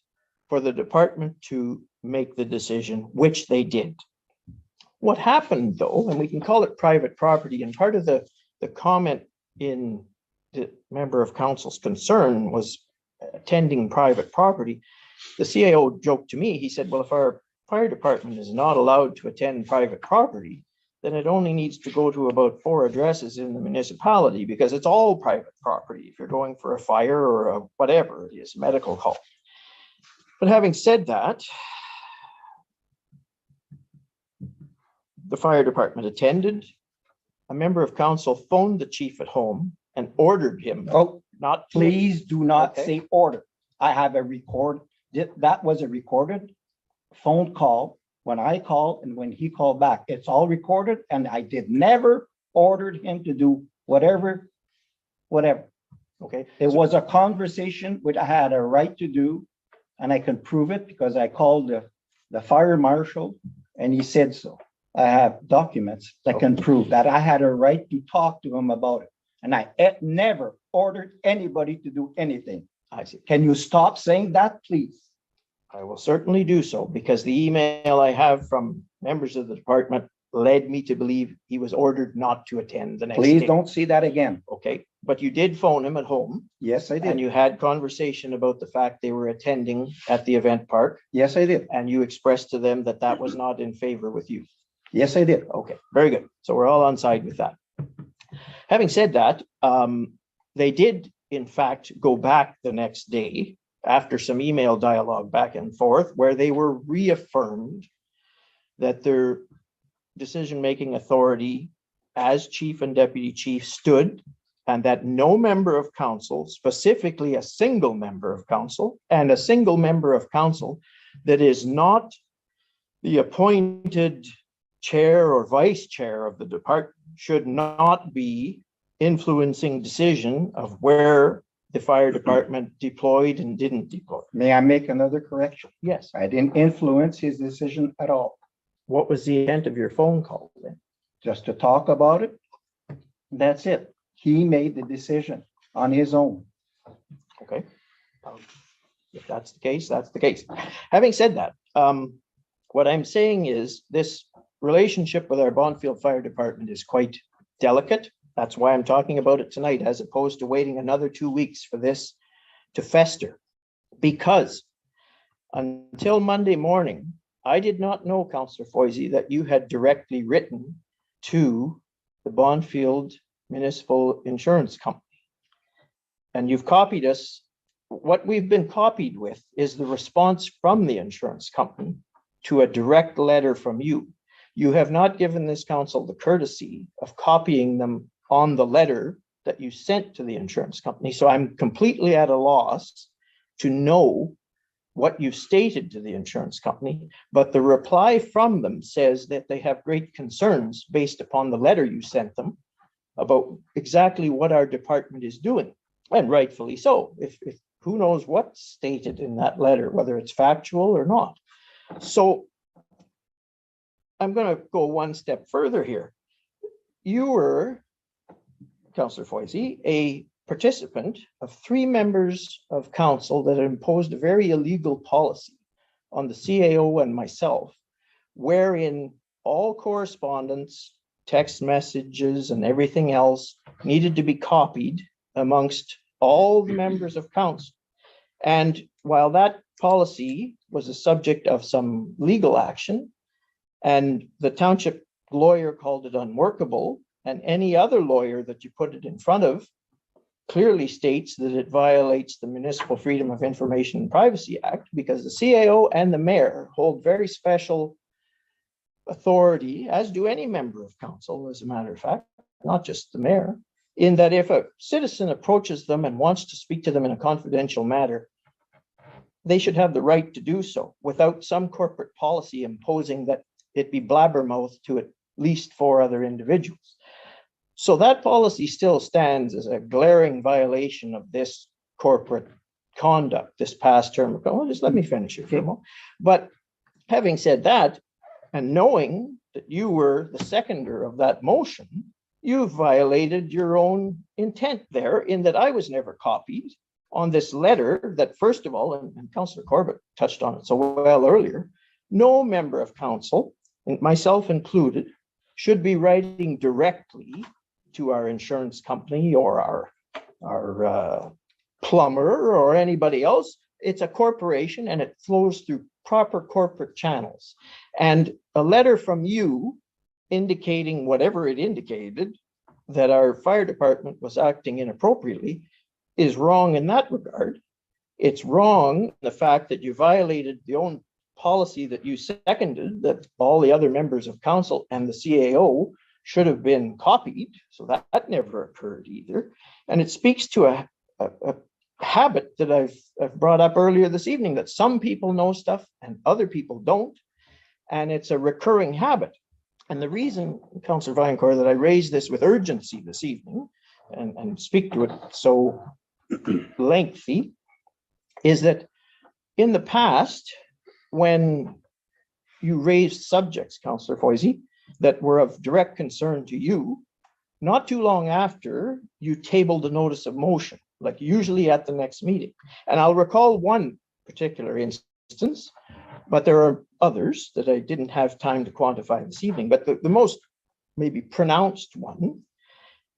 for the department to make the decision, which they did. What happened though, and we can call it private property, and part of the comment in the member of council's concern was attending private property. The CAO joked to me, he said, well, if our fire department is not allowed to attend private property, then it only needs to go to about 4 addresses in the municipality because it's all private property if you're going for a fire or a whatever it is, medical call. But having said that, the fire department attended. A member of council phoned the chief at home and ordered him not to. Please do not Okay. say order. I have a record. That was a recorded phone call when I called and when he called back. It's all recorded, and I did never ordered him to do whatever. Okay. It was a conversation which I had a right to do, and I can prove it because I called the fire marshal and he said so. I have documents that can prove that I had a right to talk to him about it. And I never ordered anybody to do anything. I see. Can you stop saying that, please? I will certainly do so, because the email I have from members of the department led me to believe he was ordered not to attend the next Please day. don't say that again. Okay, but you did phone him at home Yes, I and did. you had conversation about the fact they were attending at the event park, Yes, I did. and you expressed to them that that was not in favor with you. Yes, I did. Okay, very good. So we're all on side with that. Having said that, they did in fact go back the next day after some email dialogue back and forth where they were reaffirmed that their decision-making authority as chief and deputy chief stood, and that no member of council, specifically a single member of council, and a single member of council that is not the appointed chair or vice chair of the department, should not be influencing decision of where the fire department deployed and didn't deploy. May I make another correction? Yes. I didn't influence his decision at all, What was the intent of your phone call then? just to talk about it. That's it. He made the decision on his own. Okay. If that's the case, that's the case. Having said that, what I'm saying is this relationship with our Bonfield Fire Department is quite delicate. That's why I'm talking about it tonight, as opposed to waiting another 2 weeks for this to fester. Because until Monday morning, I did not know, Councillor Foisey, that you had directly written to the Bonfield Municipal Insurance Company. And you've copied us. What we've been copied with is the response from the insurance company to a direct letter from you. You have not given this council the courtesy of copying them on the letter that you sent to the insurance company. So I'm completely at a loss to know what you stated to the insurance company, but the reply from them says that they have great concerns based upon the letter you sent them about exactly what our department is doing, and rightfully so. If who knows what's stated in that letter, whether it's factual or not. So I'm going to go one step further here. You were, Councillor Foisey, a participant of 3 members of council that imposed a very illegal policy on the CAO and myself, wherein all correspondence, text messages, and everything else needed to be copied amongst all the members of council. And while that policy was a subject of some legal action, and the township lawyer called it unworkable, and any other lawyer that you put it in front of clearly states that it violates the Municipal Freedom of Information and Privacy Act, because the CAO and the mayor hold very special authority, as do any member of council, as a matter of fact, not just the mayor, in that if a citizen approaches them and wants to speak to them in a confidential matter, they should have the right to do so without some corporate policy imposing that it be blabbermouth to at least 4 other individuals. So that policy still stands as a glaring violation of this corporate conduct this past term. Well, just let me finish it for a moment. But having said that, and knowing that you were the seconder of that motion, you violated your own intent there, in that I was never copied on this letter that, first of all, and Councillor Corbett touched on it so well earlier, no member of council, and myself included, should be writing directly to our insurance company or our plumber or anybody else. It's a corporation and it flows through proper corporate channels. And a letter from you indicating whatever it indicated, that our fire department was acting inappropriately, is wrong in that regard. It's wrong the fact that you violated the own policy that you seconded, that all the other members of council and the CAO should have been copied. So that never occurred either. And it speaks to a habit that I've brought up earlier this evening, that some people know stuff and other people don't. And it's a recurring habit. And the reason, Councillor Viancourt, that I raised this with urgency this evening and speak to it so lengthy is that in the past, when you raised subjects, Councillor Foisey, that were of direct concern to you, not too long after, you tabled a notice of motion, like usually at the next meeting. And I'll recall one particular instance, but there are others that I didn't have time to quantify this evening. But the most maybe pronounced one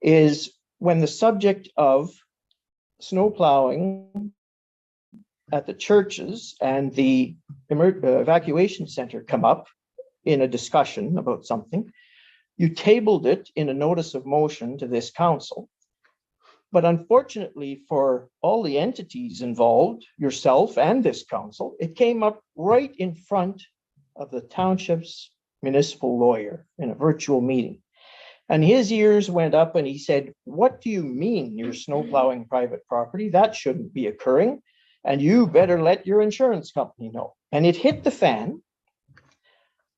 is when the subject of snow plowing at the churches and the evacuation center come up in a discussion about something. You tabled it in a notice of motion to this council. But unfortunately for all the entities involved, yourself and this council, it came up right in front of the township's municipal lawyer in a virtual meeting. And his ears went up and he said, "What do you mean you're snowplowing private property? That shouldn't be occurring. And you better let your insurance company know." And it hit the fan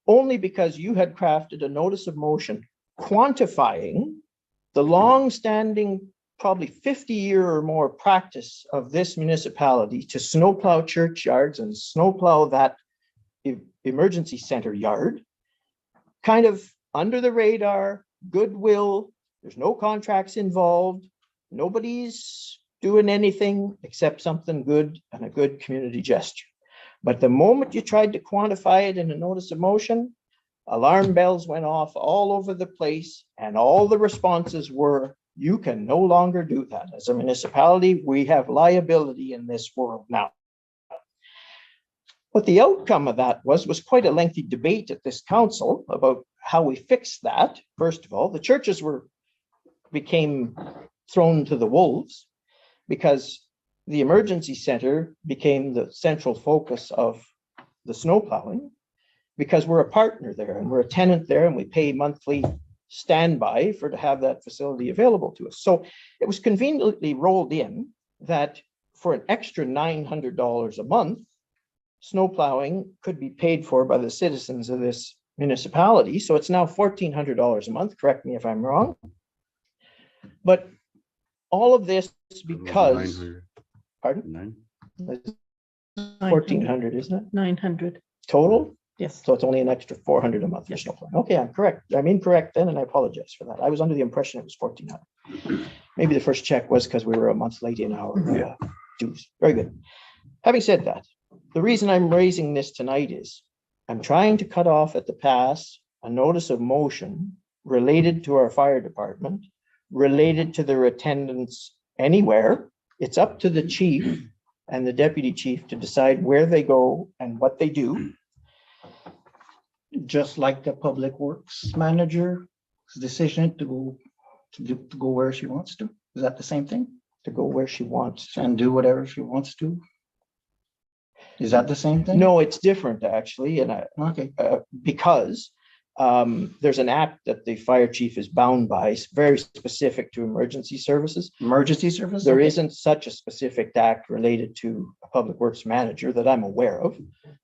only because you had crafted a notice of motion quantifying the long-standing, probably 50-year or more practice of this municipality to snowplow churchyards and snowplow that emergency center yard, kind of under the radar, goodwill. There's no contracts involved. Nobody's doing anything except something good and a good community gesture. But the moment you tried to quantify it in a notice of motion, alarm bells went off all over the place, and all the responses were, "You can no longer do that. As a municipality, we have liability in this world now." What the outcome of that was quite a lengthy debate at this council about how we fix that. First of all, the churches became thrown to the wolves because the emergency center became the central focus of the snowplowing, because we're a partner there and we're a tenant there and we pay monthly standby to have that facility available to us. So it was conveniently rolled in that for an extra $900 a month, snowplowing could be paid for by the citizens of this municipality. So it's now $1,400 a month. Correct me if I'm wrong. But all of this because, 900. pardon? 900. 1,400, isn't it? 900. Total? Yes. So it's only an extra 400 a month for snowplowing. Okay, I'm correct. I'm incorrect then, and I apologize for that. I was under the impression it was 1,400. Maybe the first check was because we were a month late in our dues. Very good. Having said that, the reason I'm raising this tonight is I'm trying to cut off at the pass a notice of motion related to our fire department, related to their attendance anywhere. It's up to the chief and the deputy chief to decide where they go and what they do. Just like the public works manager's decision to go where she wants to. Is that the same thing? To go where she wants to. And do whatever she wants to? Is that the same thing? No, it's different actually, and Okay. because there's an act that the fire chief is bound by, very specific to emergency services. Emergency service? There Okay. isn't such a specific act related to a public works manager that I'm aware of.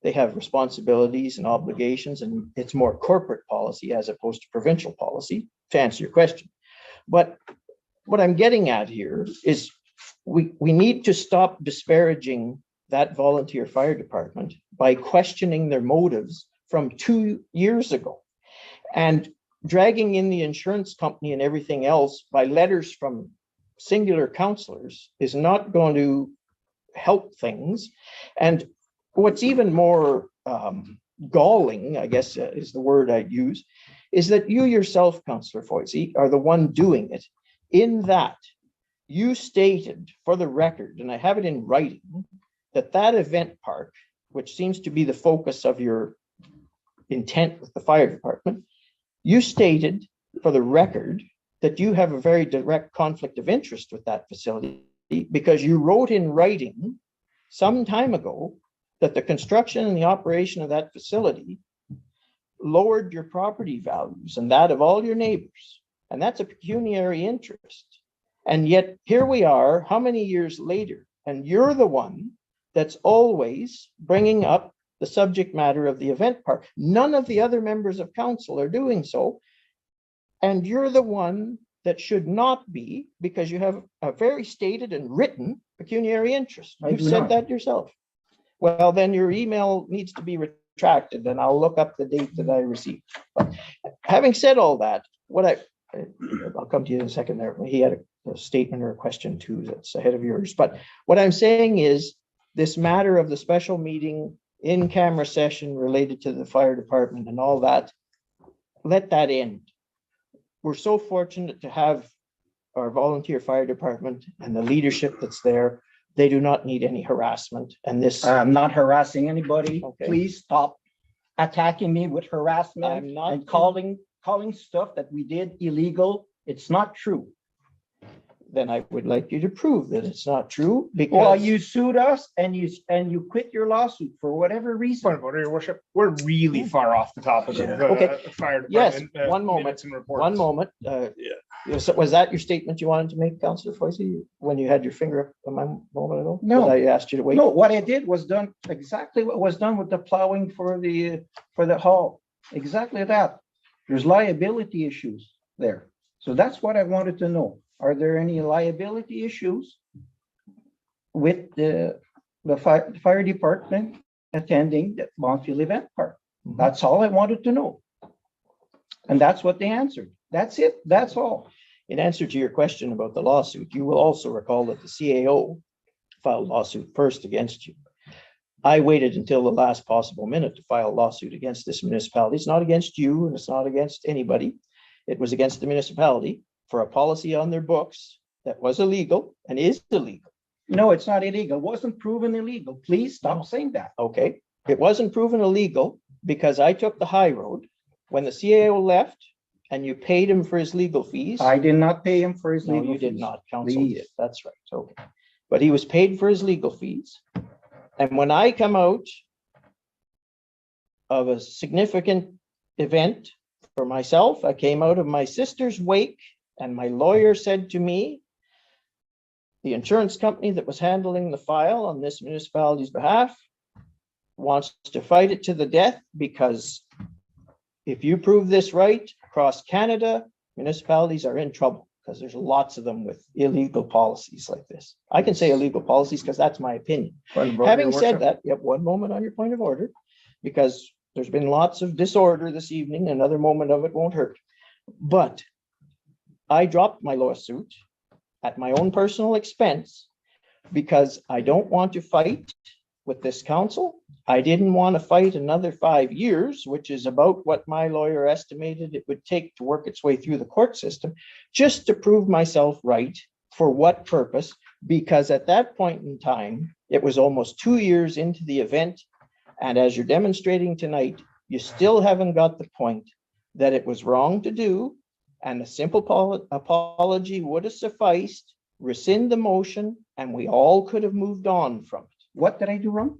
They have responsibilities and obligations, and it's more corporate policy as opposed to provincial policy, to answer your question. But what I'm getting at here is we need to stop disparaging that volunteer fire department by questioning their motives from 2 years ago and dragging in the insurance company and everything else by letters from singular councillors is not going to help things. And what's even more galling, I guess is the word I'd use, is that you yourself, Councillor Foisey, are the one doing it, in that you stated for the record, and I have it in writing, that event park, which seems to be the focus of your intent with the fire department, you stated for the record that you have a very direct conflict of interest with that facility because you wrote in writing some time ago that the construction and the operation of that facility lowered your property values and that of all your neighbors. And that's a pecuniary interest. And yet here we are, how many years later, and you're the one that's always bringing up the subject matter of the event park. None of the other members of council are doing so. And you're the one that should not be, because you have a very stated and written pecuniary interest. I You've do said not. that yourself. Well, then your email needs to be retracted, and I'll look up the date that I received. But having said all that, I'll come to you in a second there. He had a statement or a question too that's ahead of yours. But what I'm saying is, this matter of the special meeting in camera session related to the fire department and all that, let that end. We're so fortunate to have our volunteer fire department and the leadership that's there. They do not need any harassment. And this, I'm not harassing anybody. Okay. Please stop attacking me with harassment I'm not- and calling stuff that we did illegal. It's not true. then I would like you to prove that it's not true Well, because you sued us and you quit your lawsuit for whatever reason. Point of order, your worship, we're really far off the topic of Okay. fire Yes, department. one moment, minutes and reports. one moment. Was that your statement you wanted to make, Councillor Foisey, when you had your finger up a moment ago? No. That I asked you to wait? No, what I did was done exactly what was done with the plowing for the hall. Exactly that. There's liability issues there. So that's what I wanted to know. Are there any liability issues with the fire department attending the Bonfield Event Park? That's all I wanted to know. And that's what they answered. That's it. That's all. In answer to your question about the lawsuit, you will also recall that the CAO filed lawsuit first against you. I waited until the last possible minute to file a lawsuit against this municipality. It's not against you and it's not against anybody. It was against the municipality for a policy on their books that was illegal and is illegal. No, it's not illegal. It wasn't proven illegal. Please stop saying that. Okay, it wasn't proven illegal because I took the high road when the CAO left and you paid him for his legal fees. I did not pay him for his No, legal you did fees. not. Council Please. did. That's right. Okay. But he was paid for his legal fees. And when I come out of a significant event for myself, I came out of my sister's wake and my lawyer said to me, the insurance company that was handling the file on this municipality's behalf wants to fight it to the death because if you prove this right across Canada, municipalities are in trouble because there's lots of them with illegal policies like this. I can say illegal policies because that's my opinion. Having said that, you have one moment on your point of order, because there's been lots of disorder this evening. Another moment of it won't hurt. But I dropped my lawsuit at my own personal expense because I don't want to fight with this council. I didn't want to fight another 5 years, which is about what my lawyer estimated it would take to work its way through the court system, just to prove myself right. For what purpose? Because at that point in time, it was almost 2 years into the event. And as you're demonstrating tonight, you still haven't got the point that it was wrong to do. And a simple apology would have sufficed, rescind the motion, and we all could have moved on from it. What did I do wrong?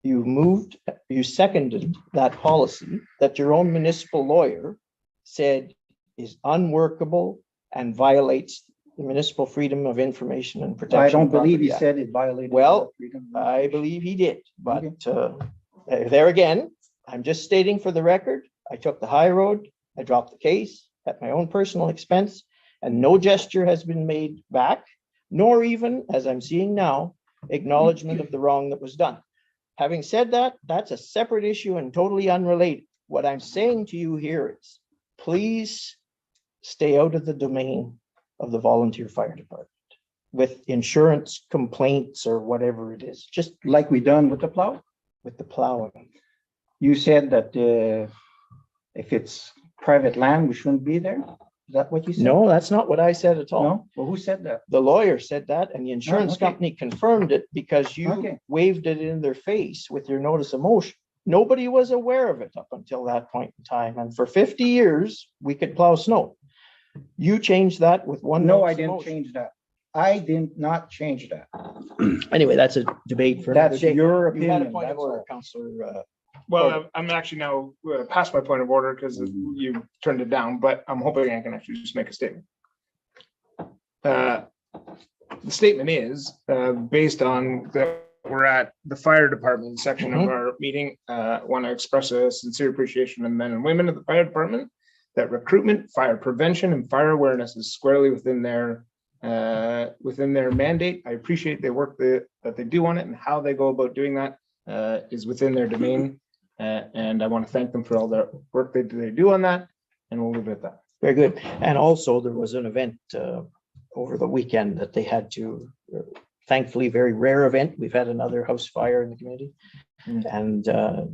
You seconded that policy that your own municipal lawyer said is unworkable and violates the Municipal Freedom of Information and Protection. I don't of believe he Property Act. said it violated. Well, freedom. I believe he did, but there again, I'm just stating for the record, I took the high road, I dropped the case at my own personal expense, and no gesture has been made back, nor even, as I'm seeing now, acknowledgement of the wrong that was done. Having said that, that's a separate issue and totally unrelated. What I'm saying to you here is, please stay out of the domain of the volunteer fire department with insurance complaints or whatever it is, just Like we done with the plow. with the plowing. You said that if it's private land, we shouldn't be there. Is that what you said? No, that's not what I said at all. No? Well, who said that? The lawyer said that, and the insurance okay. company confirmed it because you Okay. waved it in their face with your notice of motion. Nobody was aware of it up until that point in time. And for 50 years, we could plow snow. You changed that with one. No, notice I of didn't motion. change that. I did not change that. Anyway, that's a debate for another That's day. your You had a opinion. point of That's order, all. Councillor. Well, I'm actually now past my point of order because you turned it down, but I'm hoping I can actually just make a statement. The statement is based on that we're at the fire department section of our meeting. Want to express a sincere appreciation of the men and women of the fire department. That recruitment, fire prevention, and fire awareness is squarely within their mandate. I appreciate the work that they do on it and how they go about doing that is within their domain. And I want to thank them for all the work they do on that. And we'll leave it at that. Very good. And also there was an event over the weekend that they had to, thankfully, very rare event. We've had another house fire in the community. And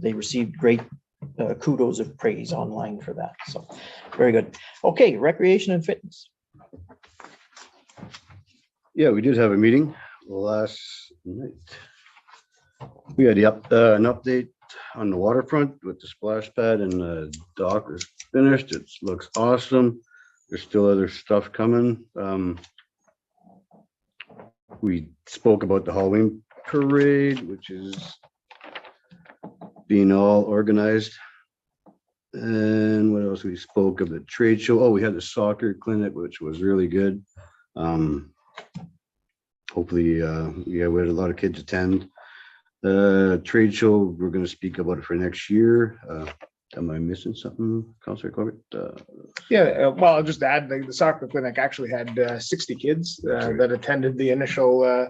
they received great kudos of praise online for that. So very good. Okay, recreation and fitness. Yeah, we did have a meeting last night. We had an update on the waterfront with the splash pad and the dock is finished. It looks awesome. There's still other stuff coming. We spoke about the Halloween parade, which is being all organized. And what else? We spoke of the trade show. Oh, we had the soccer clinic, which was really good. Hopefully, yeah, we had a lot of kids attend. Trade show, we're going to speak about it for next year. Am I missing something, Councilor Corbett? Yeah, well, I'll just add, the soccer clinic actually had 60 kids that attended the initial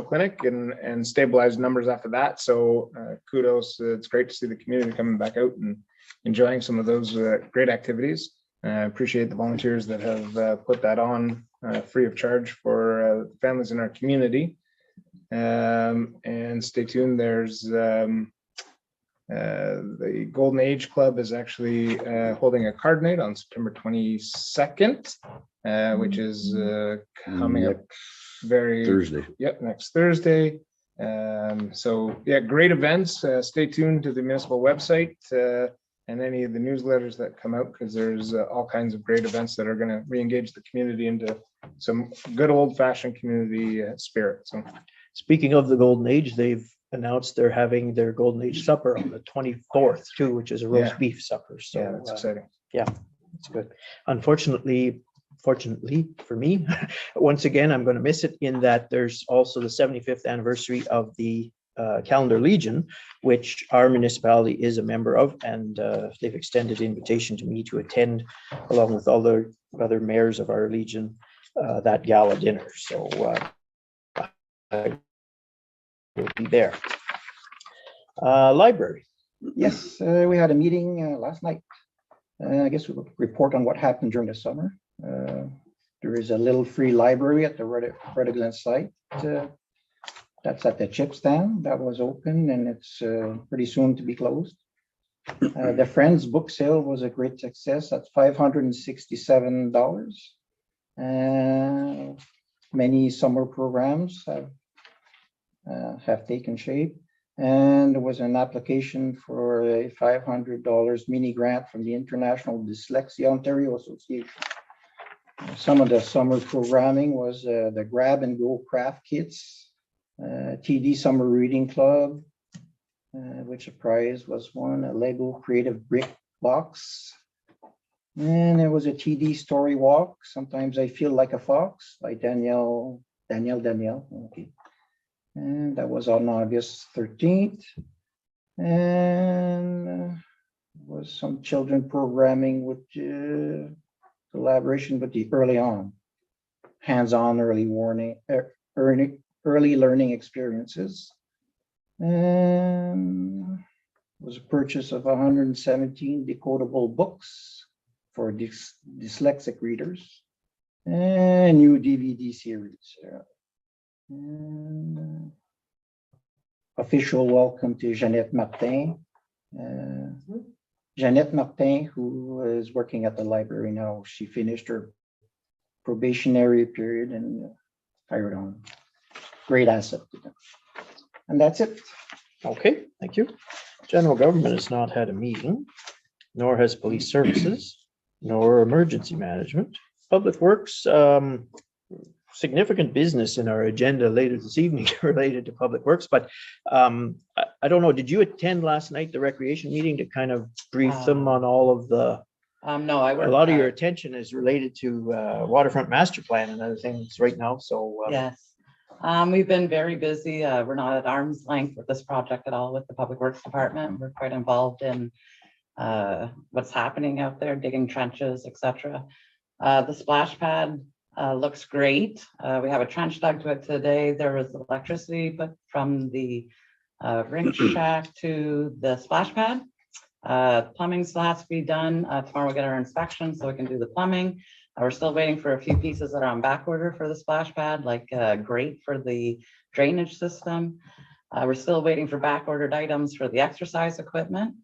clinic and stabilized numbers after that. So kudos. It's great to see the community coming back out and enjoying some of those great activities. I appreciate the volunteers that have put that on free of charge for families in our community. And stay tuned. There's the Golden Age Club is actually holding a card night on September 22nd, which is coming up very Thursday. Yep, next Thursday. So yeah, great events. Stay tuned to the municipal website and any of the newsletters that come out, because there's all kinds of great events that are going to re-engage the community into some good old-fashioned community spirit. So Speaking of the Golden Age, they've announced they're having their Golden Age supper on the 24th too, which is a roast Yeah. beef supper. So yeah, that's exciting. it's good. Unfortunately, fortunately for me, once again, I'm going to miss it in that there's also the 75th anniversary of the Calendar Legion, which our municipality is a member of, and they've extended the invitation to me to attend along with all the other mayors of our Legion that gala dinner. So I will be there. Library. Yes, we had a meeting last night. I guess we'll report on what happened during the summer. There is a little free library at the Redeglen site. That's at the chip stand that was open, and it's pretty soon to be closed. The Friends book sale was a great success at $567. Many summer programs have taken shape, and there was an application for a $500 mini grant from the International Dyslexia Ontario Association. Some of the summer programming was the Grab and Go craft kits, TD Summer Reading Club, which a prize was won, a Lego Creative Brick Box, and there was a TD Story Walk, Sometimes I Feel Like a Fox, by Danielle. Okay. And that was on August 13th. And was some children programming with collaboration with the early on, hands-on early learning experiences. And was a purchase of 117 decodable books for dyslexic readers and new DVD series. And official welcome to Jeannette Martin. Jeannette Martin, who is working at the library now, she finished her probationary period and hired on. Great asset to them. And that's it. Okay, thank you. General government has not had a meeting, nor has police services, nor emergency management. Public works, significant business in our agenda later this evening related to public works, but I don't know, did you attend last night, the recreation meeting, to kind of brief them on all of the, No, I a work. lot of your attention is related to waterfront master plan and other things right now, so. Yes. We've been very busy. We're not at arm's length with this project at all with the Public Works Department. We're quite involved in what's happening out there, digging trenches, etc. The splash pad looks great. We have a trench dug to it today. There was electricity put from the rink shack to the splash pad. Plumbing still has to be done. Tomorrow we'll get our inspection so we can do the plumbing. We're still waiting for a few pieces that are on back order for the splash pad, like grate for the drainage system. We're still waiting for back ordered items for the exercise equipment.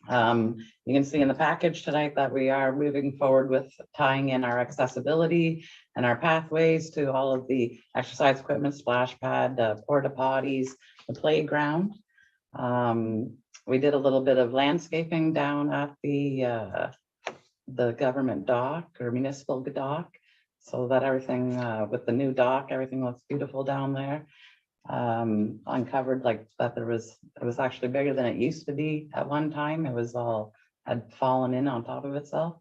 You can see in the package tonight that we are moving forward with tying in our accessibility and our pathways to all of the exercise equipment, splash pad, porta potties, the playground. We did a little bit of landscaping down at the government dock or municipal dock. so that everything with the new dock, everything looks beautiful down there. Uncovered like that it was actually bigger than it used to be at one time. It was all had fallen in on top of itself.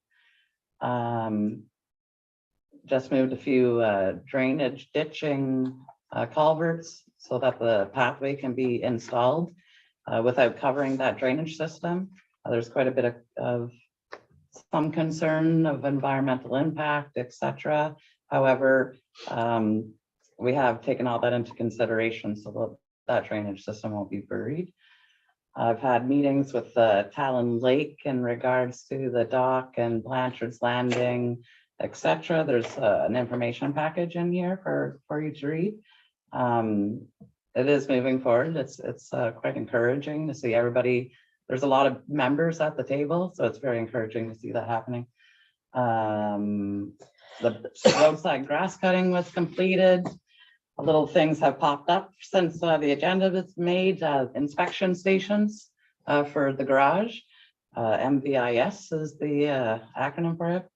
Just moved a few drainage ditching culverts so that the pathway can be installed without covering that drainage system. There's quite a bit of some concern of environmental impact, etc. However, we have taken all that into consideration so that drainage system won't be buried. I've had meetings with Talon Lake in regards to the dock and Blanchard's Landing, etc. There's an information package in here for you to read. It is moving forward. It's quite encouraging to see everybody. There's a lot of members at the table, so it's very encouraging to see that happening. The roadside grass cutting was completed. Little things have popped up since the agenda was made. Inspection stations for the garage. MVIS is the acronym for it.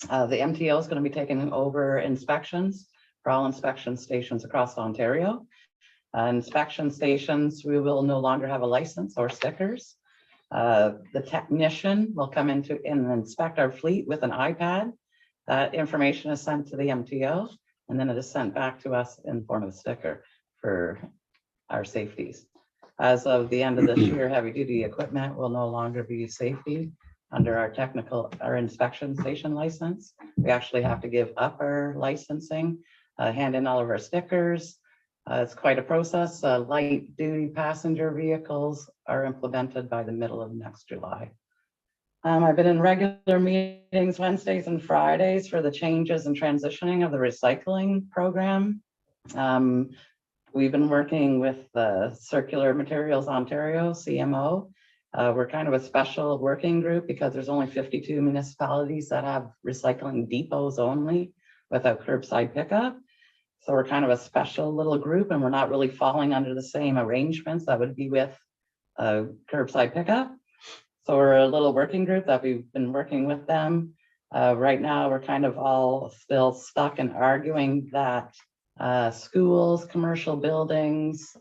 The MTO is going to be taking over inspections for all inspection stations across Ontario. Inspection stations, we will no longer have a license or stickers. The technician will come in and inspect our fleet with an iPad. That information is sent to the MTO, and then it is sent back to us in form of a sticker for our safeties. As of the end of this year, heavy duty equipment will no longer be safety under our inspection station license. We actually have to give up our licensing, hand in all of our stickers. It's quite a process. Light duty passenger vehicles are implemented by the middle of next July. I've been in regular meetings Wednesdays and Fridays for the changes and transitioning of the recycling program. We've been working with the Circular Materials Ontario, CMO. We're kind of a special working group because there's only 52 municipalities that have recycling depots only without curbside pickup. So we're kind of a special little group, and we're not really falling under the same arrangements that would be with curbside pickup. So we're a little working group that we've been working with them. Right now, we're kind of all still stuck in arguing that schools, commercial buildings,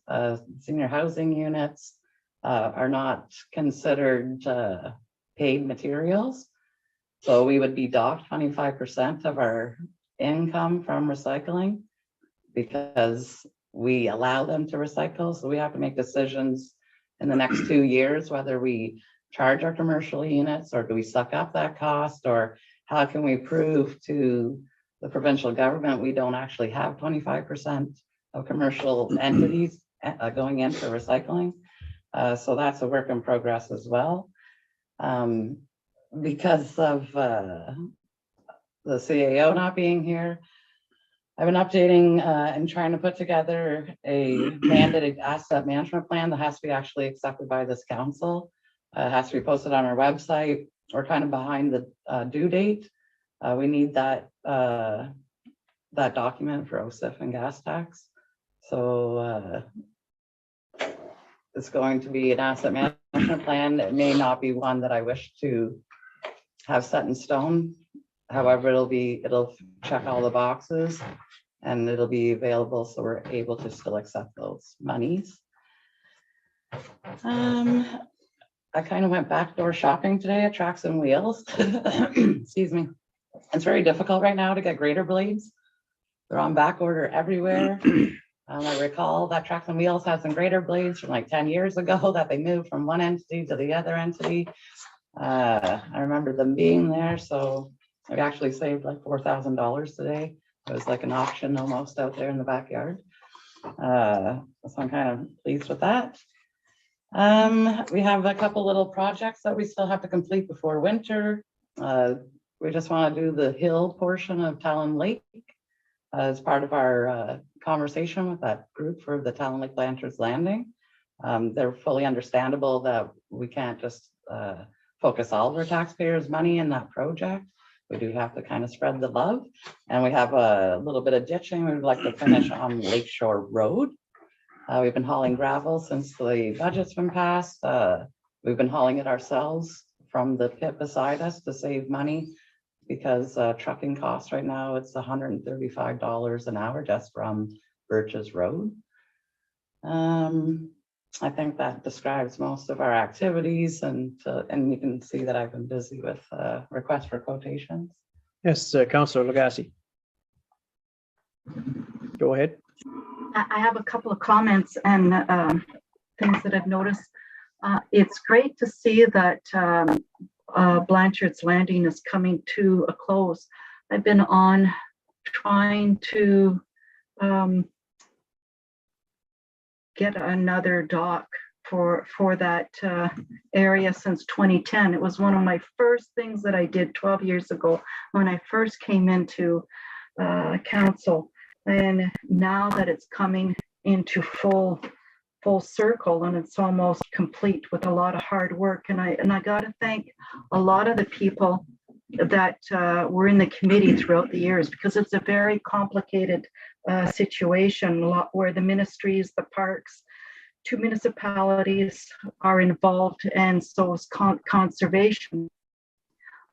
senior housing units are not considered paid materials. So we would be docked 25% of our income from recycling because we allow them to recycle. So we have to make decisions in the next 2 years, whether we charge our commercial units or do we suck up that cost, or how can we prove to the provincial government we don't actually have 25% of commercial entities going into recycling. So that's a work in progress as well. Because of the CAO not being here, I've been updating and trying to put together a mandated asset management plan that has to be actually accepted by this council. It has to be posted on our website. We're kind of behind the due date. We need that document for OSIF and gas tax. So it's going to be an asset management plan. It may not be one that I wish to have set in stone. However, it'll check all the boxes and it'll be available so we're able to still accept those monies. I kind of went backdoor shopping today at Tracks and Wheels. Excuse me. It's very difficult right now to get grader blades. They're on back order everywhere. I recall that Tracks and Wheels has some grader blades from like 10 years ago that they moved from one entity to the other entity. I remember them being there, so I actually saved like $4,000 today. It was like an auction almost out there in the backyard. So I'm kind of pleased with that. We have a couple little projects that we still have to complete before winter. We just want to do the hill portion of Talon Lake as part of our conversation with that group for the Talon Lake Blanchard's Landing. They're fully understandable that we can't just focus all of our taxpayers' money in that project. We do have to kind of spread the love. And we have a little bit of ditching we'd like to finish on Lakeshore Road. We've been hauling gravel since the budget's been passed. We've been hauling it ourselves from the pit beside us to save money because trucking costs right now, it's $135 an hour just from Birches Road. I think that describes most of our activities, and you can see that I've been busy with requests for quotations. Yes, Councillor Lagasse. Go ahead. I have a couple of comments and things that I've noticed. It's great to see that Blanchard's Landing is coming to a close. I've been on trying to get another dock for that area since 2010. It was one of my first things that I did 12 years ago when I first came into council. And now that it's coming into full circle and it's almost complete with a lot of hard work, and I got to thank a lot of the people that were in the committee throughout the years, because it's a very complicated situation, a lot where the ministries, the parks, 2 municipalities are involved, and so is conservation.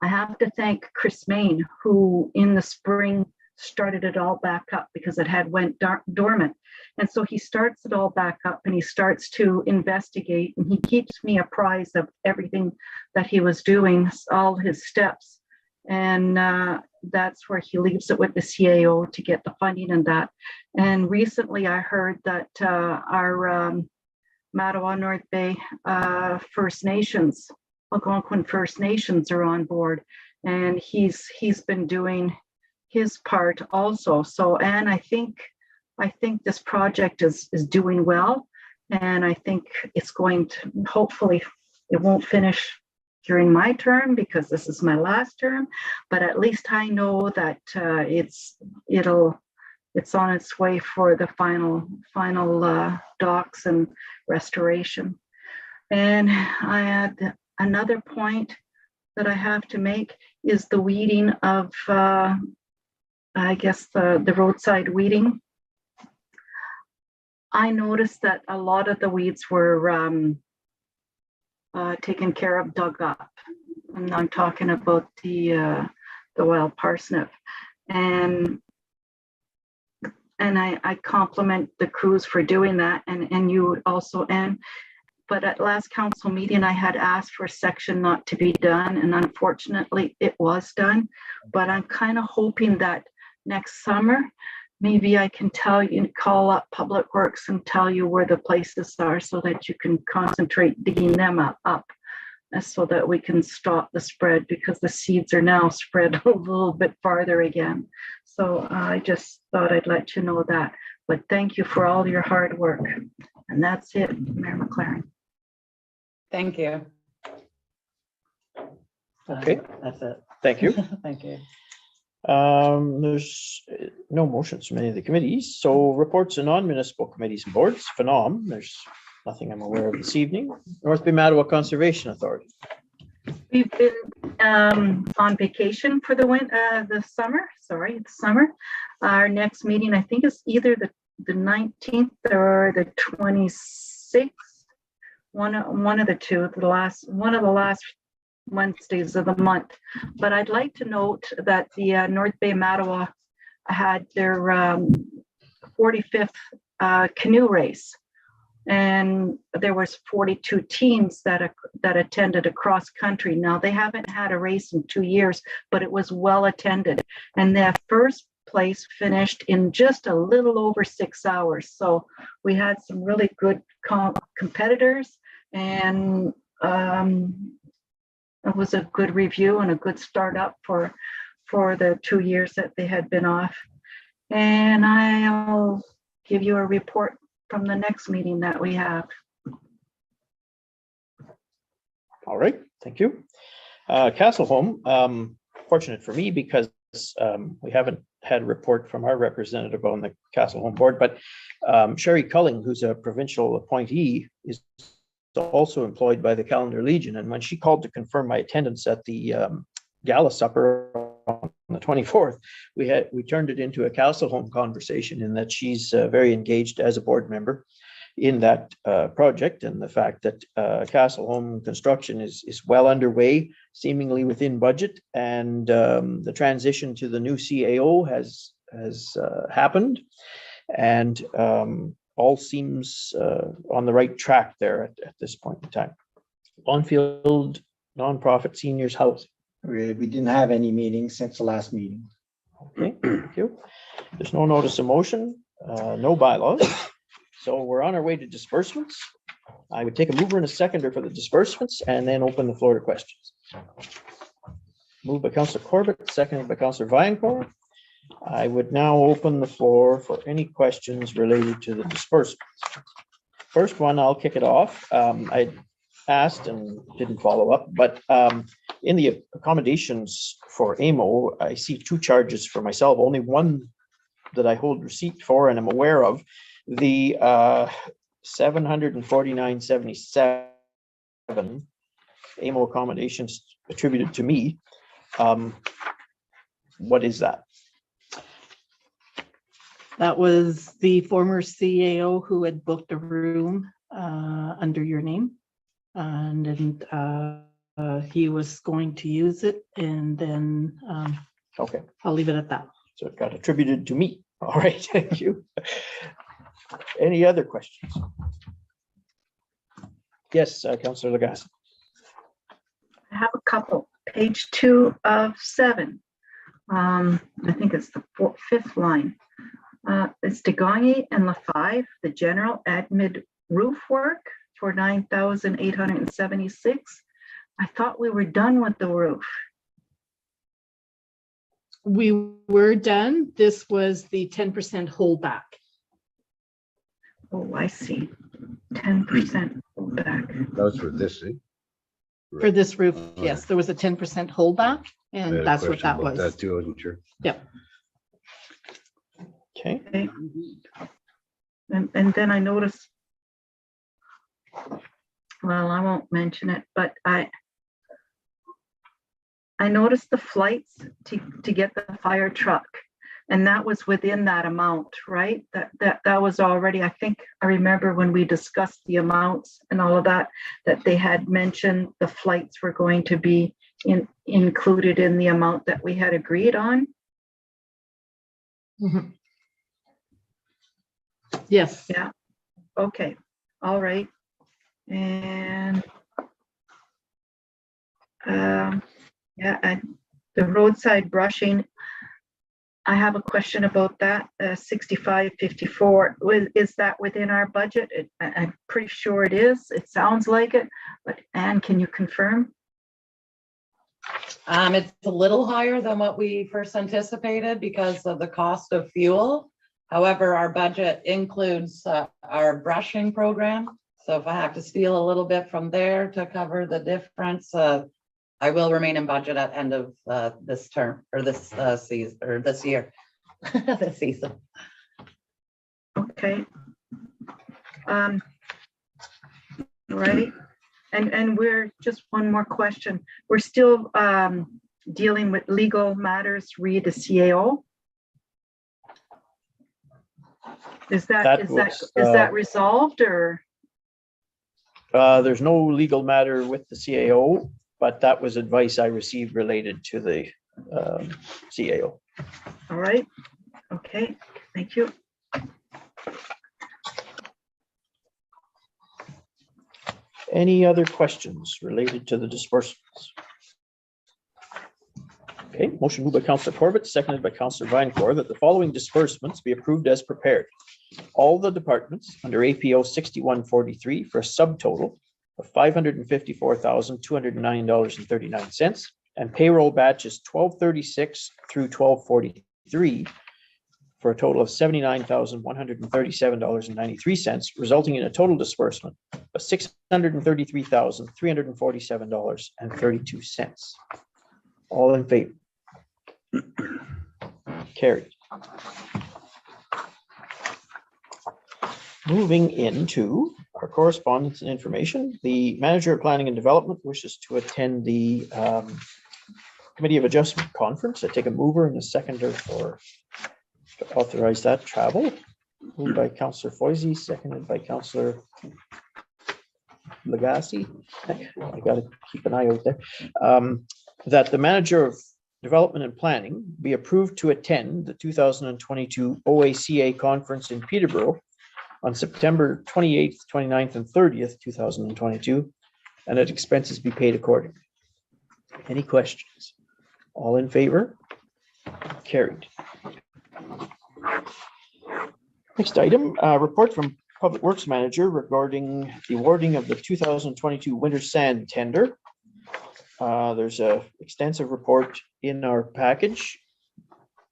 I have to thank Chris Main, who in the spring started it all back up because it had went dormant. And so he starts it all back up and he starts to investigate, and he keeps me apprised of everything that he was doing, all his steps. And that's where he leaves it with the CAO to get the funding and that. And recently I heard that our Mattawa North Bay First Nations, Algonquin First Nations are on board, and he's been doing his part also. So, and I think this project is doing well, and I think it's going to, hopefully it won't finish during my term because this is my last term, but at least I know that it's on its way for the final docks and restoration. And I had another point that I have to make is the weeding of I guess the roadside weeding. I noticed that a lot of the weeds were taken care of, dug up. And I'm talking about the wild parsnip. And I compliment the crews for doing that, and you also, but at last council meeting, I had asked for a section not to be done, and unfortunately it was done. But I'm kind of hoping that next summer, maybe I can tell you, call up Public Works and tell you where the places are so that you can concentrate digging them up so that we can stop the spread, because the seeds are now spread a little bit farther again. So I just thought I'd let you know that. But thank you for all your hard work. And that's it, Mayor McLaren. Thank you. Okay. That's it. Thank you. Thank you. There's no motions from any of the committees, so reports and non-municipal committees and boards. Phenom, there's nothing I'm aware of this evening. North Bay Mattawa Conservation Authority. We've been on vacation for the summer. Sorry, the summer. Our next meeting, I think, is either the 19th or the 26th. One of the two. One of the last Wednesdays of the month. But I'd like to note that the North Bay Mattawa had their 45th canoe race, and there was 42 teams that attended across country. Now they haven't had a race in 2 years, but it was well attended, and the first place finished in just a little over 6 hours. So we had some really good competitors, and it was a good review and a good start up for the 2 years that they had been off. And I'll give you a report from the next meeting that we have. All right, thank you. Castle Home, fortunate for me because we haven't had a report from our representative on the Castle Home board, but Sherry Culling, who's a provincial appointee, is also employed by the Calendar Legion. And when she called to confirm my attendance at the gala supper on the 24th, we turned it into a Castle Home conversation, in that she's very engaged as a board member in that project, and the fact that Castle Home construction is well underway, seemingly within budget, and the transition to the new CAO has happened, and all seems on the right track there at this point in time. Landfill nonprofit seniors housing. We didn't have any meetings since the last meeting. Okay, thank you. There's no notice of motion, no bylaws. So we're on our way to disbursements. I would take a mover and a seconder for the disbursements and then open the floor to questions. Moved by Councillor Corbett, seconded by Councillor Viancore. I would now open the floor for any questions related to the disbursements. First one, I'll kick it off. I asked and didn't follow up, but in the accommodations for AMO, I see two charges for myself, only one that I hold receipt for and I'm aware of. The $749.77 AMO accommodations attributed to me. What is that? That was the former CAO who had booked a room under your name. And he was going to use it, and then Okay, I'll leave it at that. so it got attributed to me. All right, thank you. Any other questions? Yes, Councillor Lagasse. I have a couple. Page 2 of 7. I think it's the fifth line. It's Degani and LaFive, the general admin roof work for $9,876. I thought we were done with the roof. We were done. This was the 10% holdback. Oh, I see. 10% back. That was for this, eh? For this roof, Okay. yes, there was a 10% holdback, I had and a that's what question that about was. That too, I wasn't sure. Yep. Okay, Okay. And then I noticed, well, I won't mention it, but I noticed the flights to get the fire truck, and that was within that amount, right? That was already, I think, I remember when we discussed the amounts and all of that, that they had mentioned the flights were going to be included in the amount that we had agreed on. Mhm. Yes. Yeah. Okay. All right. And yeah, and the roadside brushing, I have a question about that. 6554. Is that within our budget? I'm pretty sure it is. It sounds like it. But Anne, can you confirm? It's a little higher than what we first anticipated because of the cost of fuel. However, our budget includes our brushing program. So if I have to steal a little bit from there to cover the difference, I will remain in budget at end of this term or this season or this year, this season. Okay. Right. And we're just one more question. We're still dealing with legal matters re the CAO. Is that resolved or? there's no legal matter with the CAO, but that was advice I received related to the CAO. All right. Okay. Thank you. Any other questions related to the disbursements? Okay, motion moved by Councillor Corbett, seconded by Councillor Viancore, that the following disbursements be approved as prepared. All the departments under APO 6143 for a subtotal of $554,209.39, and payroll batches 1236 through 1243 for a total of $79,137.93, resulting in a total disbursement of $633,347.32. All in favor? Carried. Moving into our correspondence and information, the manager of planning and development wishes to attend the Committee of Adjustment Conference. I take a mover and a seconder to authorize that travel. Moved by Councillor Foisey, seconded by Councillor Legacy. I gotta keep an eye out there. That the manager of development and planning be approved to attend the 2022 OACA conference in Peterborough on September 28th, 29th, and 30th, 2022, and that expenses be paid accordingly. Any questions? All in favor? Carried. Next item, report from Public Works Manager regarding the awarding of the 2022 winter sand tender. There's a extensive report in our package.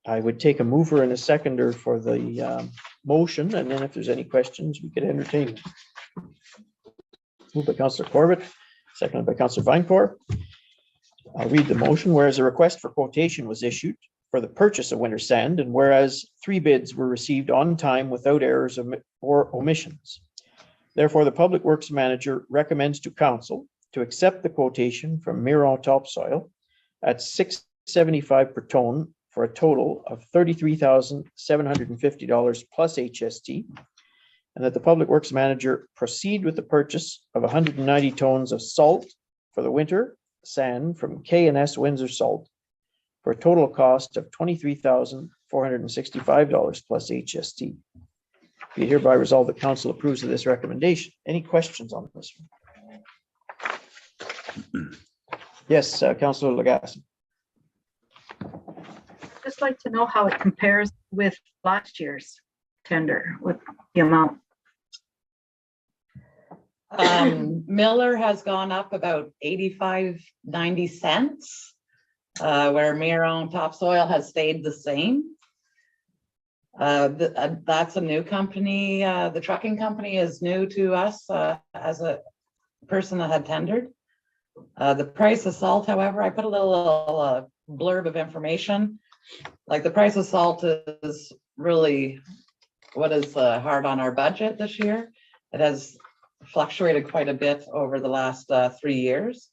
I would take a mover and a seconder for the motion, and then if there's any questions, we could entertain. Moved by Councillor Corbett, seconded by Councillor Vinecore. I'll read the motion. Whereas a request for quotation was issued for the purchase of winter sand, and whereas 3 bids were received on time without errors or omissions. Therefore, the Public Works Manager recommends to Council to accept the quotation from Miron Topsoil at $6.75 per ton for a total of $33,750 plus HST, and that the Public Works Manager proceed with the purchase of 190 tons of salt for the winter sand from K&S Windsor Salt for a total cost of $23,465 plus HST. Be it hereby resolved that Council approves of this recommendation. Any questions on this one? Yes, Councillor Legacy. Just like to know how it compares with last year's tender with the amount. Miller has gone up about 85-90 cents, where Miron Topsoil has stayed the same. That's a new company. The trucking company is new to us as a person that had tendered. The price of salt, however, I put a little blurb of information. Like the price of salt is really what is hard on our budget this year. It has fluctuated quite a bit over the last 3 years.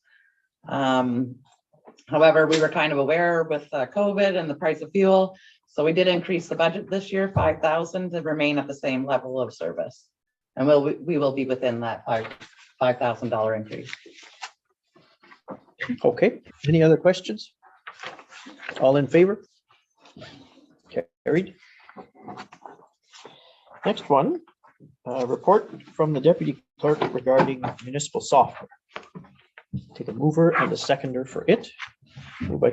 However, we were kind of aware with COVID and the price of fuel. So we did increase the budget this year, 5,000 to remain at the same level of service. And we will be within that $5,000 increase. Okay, any other questions? All in favor? Carried. Next one, report from the Deputy Clerk regarding municipal software. Take a mover and a seconder for it. Moved by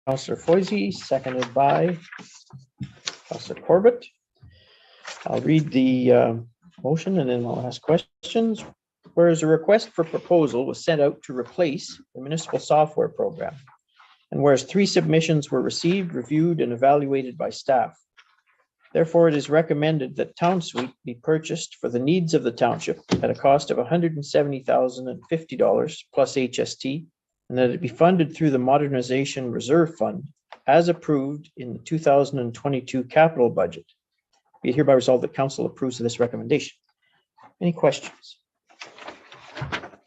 Councillor Foisey, seconded by Councillor Corbett. I'll read the motion and then I'll ask questions. Whereas a request for proposal was sent out to replace the municipal software program, and whereas 3 submissions were received, reviewed, and evaluated by staff. Therefore, it is recommended that Town Suite be purchased for the needs of the township at a cost of $170,050 plus HST, and that it be funded through the Modernization Reserve Fund as approved in the 2022 capital budget. Be it hereby resolved that Council approves of this recommendation. Any questions?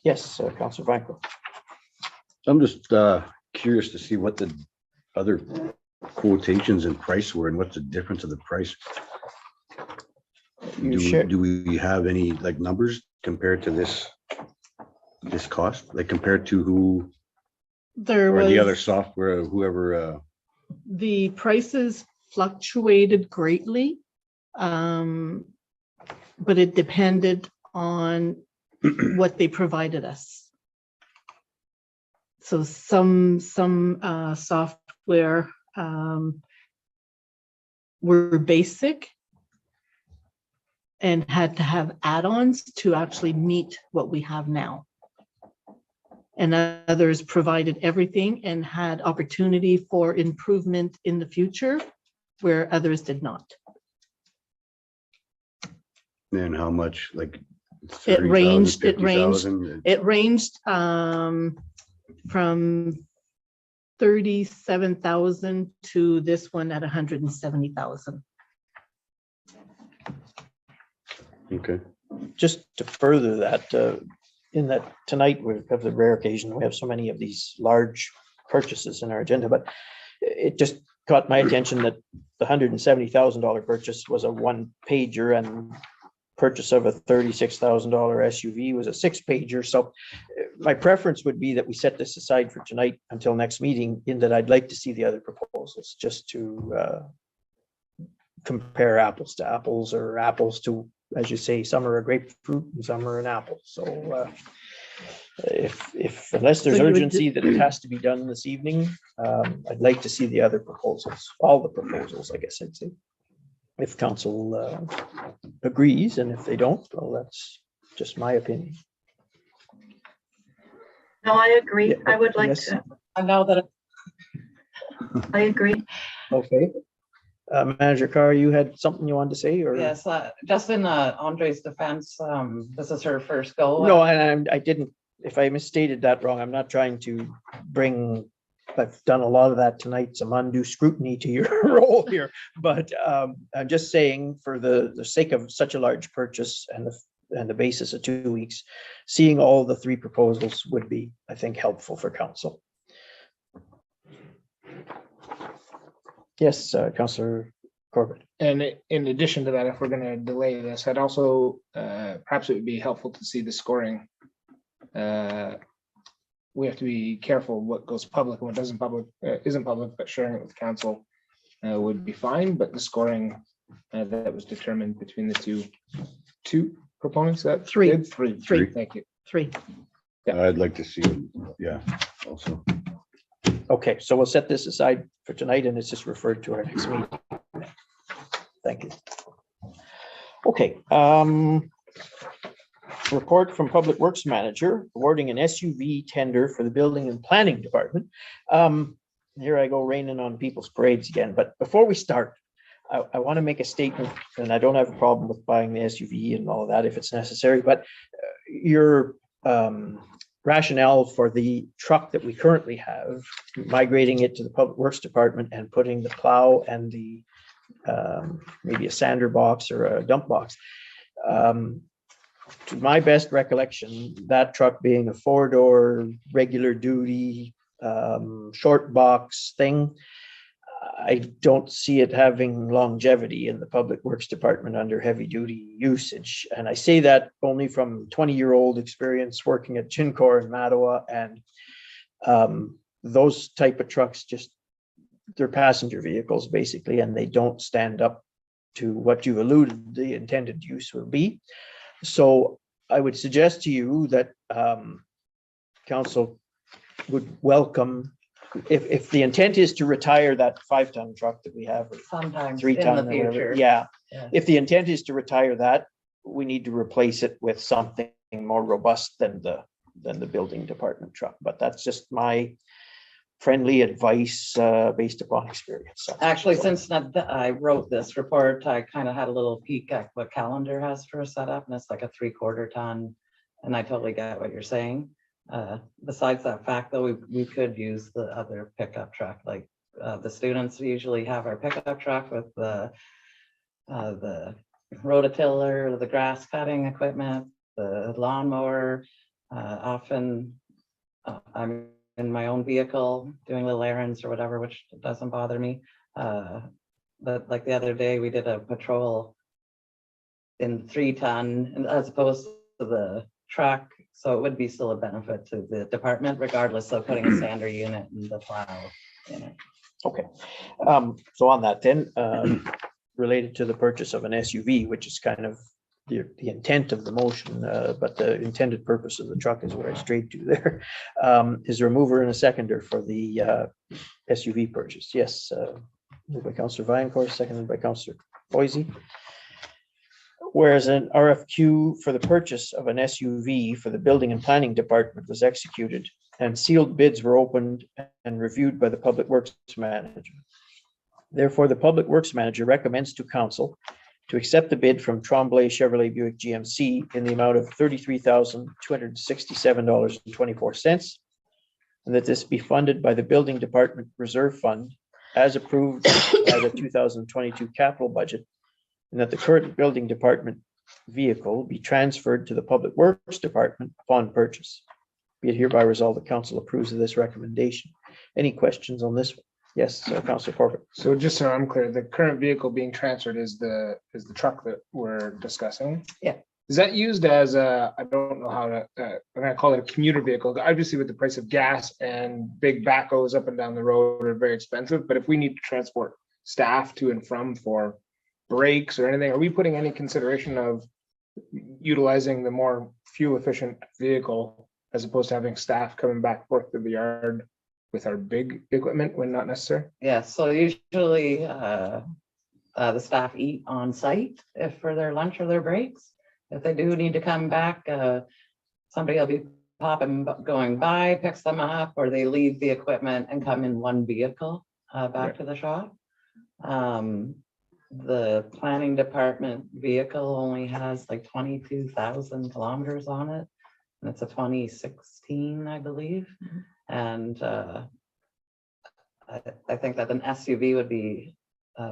Yes, Councillor Vanko. I'm just curious to see what the other quotations and price were and what's the difference of the price. Do we have any like numbers compared to this cost, like compared to who There or the other was, software, whoever? the prices fluctuated greatly. But it depended on what they provided us. So some software were basic and had to have add-ons to actually meet what we have now. And others provided everything and had opportunity for improvement in the future where others did not. And how much, like? It 30,000, ranged 50,000? From 37,000 to this one at 170,000. Okay. Just to further that, in that tonight we have the rare occasion we have so many of these large purchases in our agenda, but it just caught my attention that the $170,000 purchase was a one pager and purchase of a $36,000 SUV was a 6-pager. So my preference would be that we set this aside for tonight until next meeting, in that I'd like to see the other proposals, just to compare apples to apples, or apples to, as you say, some are a grapefruit and some are an apple. So if unless there's So you would urgency that it has to be done this evening, I'd like to see the other proposals, all the proposals, I guess I'd say. If council agrees, and if they don't, well, that's just my opinion. No, I agree. Yeah, I would like yes. to, I know that I agree. Okay. Manager Carr, you had something you wanted to say, or? yes, just in Andre's defense, this is her first go. No, and I didn't, if I misstated that wrong, I'm not trying to bring, I've done a lot of that tonight, some undue scrutiny to your role here. But I'm just saying, for the sake of such a large purchase and the basis of 2 weeks, seeing all the 3 proposals would be, I think, helpful for council. Yes, Councillor Corbett. And in addition to that, if we're going to delay this, I'd also, perhaps it would be helpful to see the scoring. We have to be careful what goes public and what isn't public, but sharing it with council would be fine. But the scoring that was determined between the two proponents, that Three. three. Thank you. 3. I'd like to see, yeah, also. Okay, so we'll set this aside for tonight, and it's just referred to our next meeting. Thank you. Okay. Report from Public Works Manager awarding an SUV tender for the Building and Planning Department. Here I go raining on people's parades again, but before we start, I want to make a statement, and I don't have a problem with buying the SUV and all of that if it's necessary, but your rationale for the truck that we currently have, migrating it to the Public Works Department and putting the plow and the maybe a sander box or a dump box. To my best recollection, that truck being a 4-door regular duty short box thing, I don't see it having longevity in the Public Works Department under heavy duty usage. And I say that only from 20-year-old experience working at Chincor in Mattawa, and those type of trucks, just, they're passenger vehicles basically, and they don't stand up to what you've alluded the intended use will be. So I would suggest to you that council would welcome, if the intent is to retire that 5-ton truck that we have, or sometimes 3-ton, in the or whatever, future. yeah. Yeah. If the intent is to retire that, we need to replace it with something more robust than the building department truck. But that's just my friendly advice based upon experience. Actually, since I wrote this report, I kind of had a little peek at what Calendar has for a setup, and it's like a 3/4 ton. And I totally get what you're saying. Besides that fact, though, we could use the other pickup truck. Like the students usually have our pickup truck with the rototiller, the grass cutting equipment, the lawnmower. Often I'm in my own vehicle doing little errands or whatever, which doesn't bother me. But like the other day, we did a patrol in 3-ton as opposed to the truck. So it would be still a benefit to the department, regardless of putting a sander unit in the plow in it. Okay. So on that then, related to the purchase of an SUV, which is kind of the intent of the motion, but the intended purpose of the truck is where I strayed to there. Is there a mover and a seconder for the SUV purchase? Yes, moved by Councillor Viancourt, seconded by Councillor Boise. Whereas an RFQ for the purchase of an SUV for the Building and Planning Department was executed and sealed bids were opened and reviewed by the Public Works Manager. Therefore, the Public Works Manager recommends to Council to accept the bid from Tremblay Chevrolet Buick GMC in the amount of $33,267.24, and that this be funded by the Building Department Reserve Fund as approved by the 2022 capital budget, and that the current Building Department vehicle be transferred to the Public Works Department upon purchase. Be it hereby resolved, the council approves of this recommendation. Any questions on this? Yes, Councillor Corbett. So just so I'm clear, the current vehicle being transferred is the truck that we're discussing? Yeah. Is that used as a, I don't know how to, I'm gonna call it a commuter vehicle. Obviously with the price of gas and big backhoes up and down the road are very expensive, but if we need to transport staff to and from for breaks or anything, are we putting any consideration of utilizing the more fuel efficient vehicle as opposed to having staff coming back and forth to the yard with our big equipment when not necessary? Yeah, so usually the staff eat on site if for their lunch or their breaks. If they do need to come back, somebody will be going by, picks them up, or they leave the equipment and come in one vehicle back to the shop. The planning department vehicle only has like 22,000 kilometers on it. And it's a 2016, I believe. And I think that an SUV would be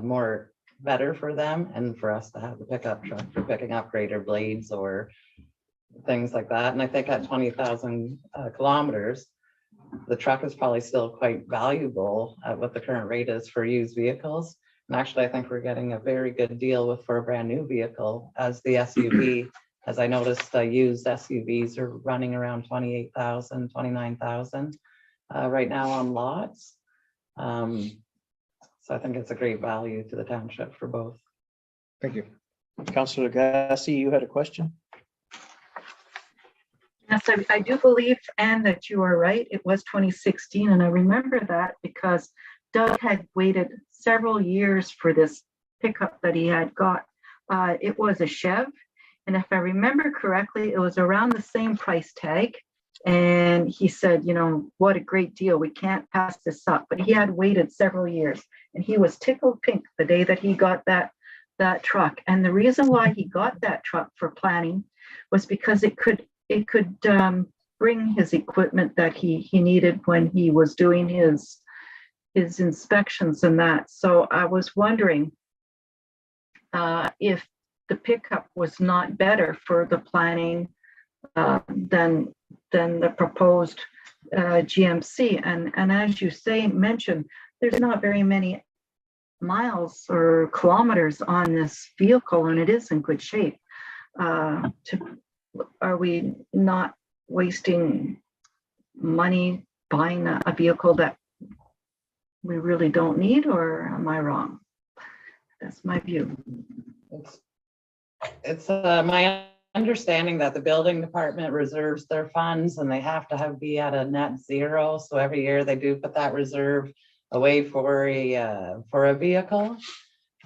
more better for them and for us to have the pickup truck for picking up greater blades or things like that. And I think at 20,000 kilometers, the truck is probably still quite valuable at what the current rate is for used vehicles. And actually, I think we're getting a very good deal for a brand new vehicle as the SUV. As I noticed, used SUVs are running around 28,000, 29,000 right now on lots. So I think it's a great value to the township for both. Thank you. Councillor Gassi, you had a question? Yes, I do believe, Anne, that you are right. It was 2016, and I remember that because Doug had waited several years for this pickup that he had got. It was a Chev, and if I remember correctly, it was around the same price tag. And he said, you know, what a great deal. We can't pass this up. But he had waited several years, and he was tickled pink the day that he got that truck. And the reason why he got that truck for planning was because it could bring his equipment that he needed when he was doing his inspections and that. So I was wondering if the pickup was not better for the planning than the proposed GMC. And as you mentioned, there's not very many miles or kilometers on this vehicle, and it is in good shape. Are we not wasting money buying a vehicle that we really don't need, or am I wrong? That's my view. It's my understanding that the building department reserves their funds and they have to be at a net zero. So every year they do put that reserve away for a vehicle.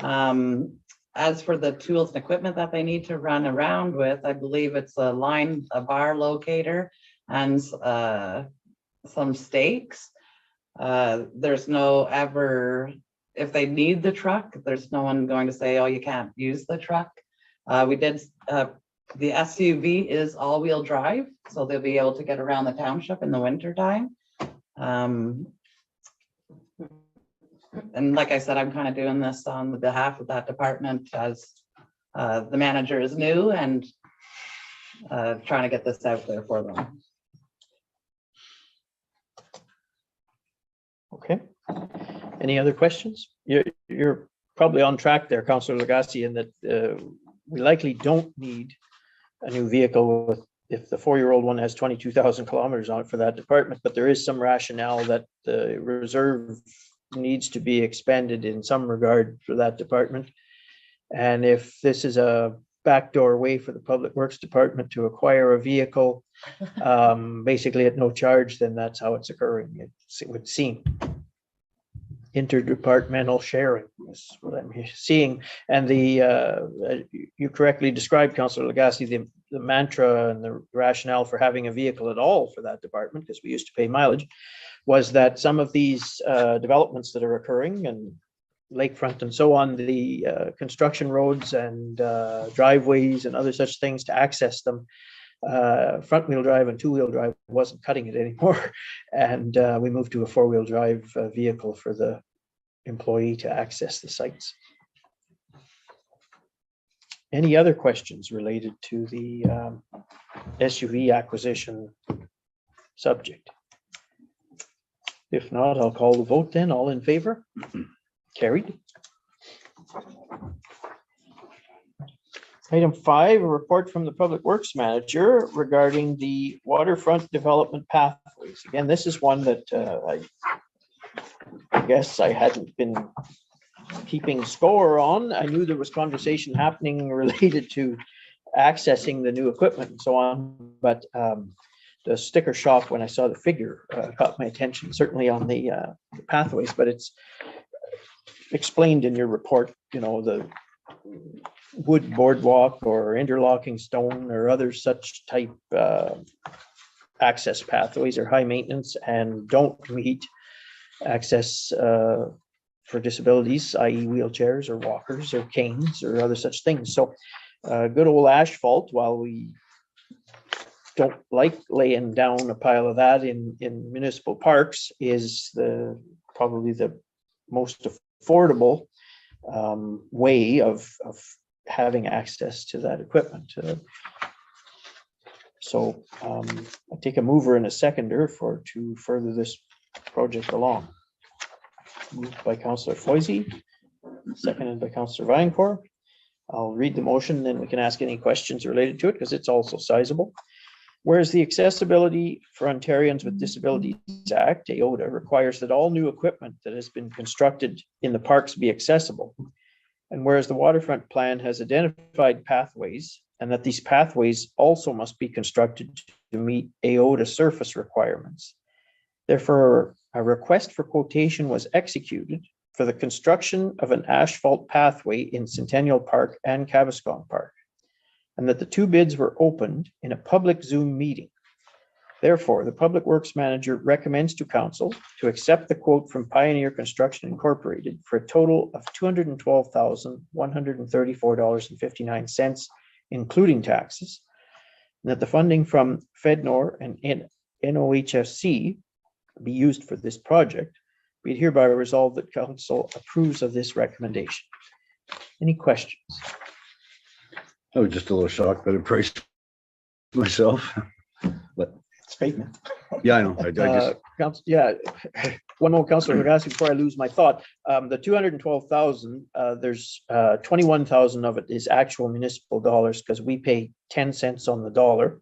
As for the tools and equipment that they need to run around with, I believe it's a bar locator and some stakes. There's if they need the truck, there's no one going to say, oh, you can't use the truck. The SUV is all-wheel drive, so they'll be able to get around the township in the winter time. And like I said, I'm kind of doing this on the behalf of that department as the manager is new and trying to get this out there for them. Okay. Any other questions? You're probably on track there, Councillor Lagasse, in that we likely don't need a new vehicle if the 4-year-old one has 22,000 kilometers on it for that department, but there is some rationale that the reserve needs to be expended in some regard for that department. And if this is a backdoor way for the Public Works Department to acquire a vehicle, basically at no charge, then that's how it's occurring. It would seem. Interdepartmental sharing is what I'm seeing. And you correctly described, Councillor Lagasse, the mantra and the rationale for having a vehicle at all for that department, because we used to pay mileage, was that some of these developments that are occurring and lakefront and so on, the construction roads and driveways and other such things to access them, front-wheel drive and two-wheel drive wasn't cutting it anymore. And we moved to a 4-wheel drive vehicle for the employee to access the sites. Any other questions related to the SUV acquisition subject? If not, I'll call the vote then. All in favor? Carried. Item 5, a report from the Public Works Manager regarding the waterfront development pathways. Again, this is one that I guess I hadn't been keeping score on. I knew there was conversation happening related to accessing the new equipment and so on, but the sticker shock when I saw the figure caught my attention, certainly on the pathways, but it's explained in your report, you know, the wood boardwalk or interlocking stone or other such type access pathways are high maintenance and don't meet access for disabilities, i.e. wheelchairs or walkers or canes or other such things. So good old asphalt, while we don't like laying down a pile of that in municipal parks, is probably the most affordable way of having access to that equipment. So I take a mover and a seconder to further this project along. Moved by Councillor Foisey, seconded by Councillor Viancore. I'll read the motion, then we can ask any questions related to it because it's also sizable. Whereas the Accessibility for Ontarians with Disabilities Act, AODA, requires that all new equipment that has been constructed in the parks be accessible. And whereas the waterfront plan has identified pathways and that these pathways also must be constructed to meet AODA surface requirements. Therefore, a request for quotation was executed for the construction of an asphalt pathway in Centennial Park and Cabascon Park, and that the two bids were opened in a public Zoom meeting. Therefore, the Public Works Manager recommends to Council to accept the quote from Pioneer Construction Incorporated for a total of $212,134.59, including taxes, and that the funding from FedNor and NOHSC be used for this project. Be it hereby resolved that Council approves of this recommendation. Any questions? I was just a little shocked by the price myself, but Statement. yeah, I know. I just, One more, Councillor Lagacé, before I lose my thought. The 212,000, there's 21,000 of it is actual municipal dollars because we pay 10 cents on the dollar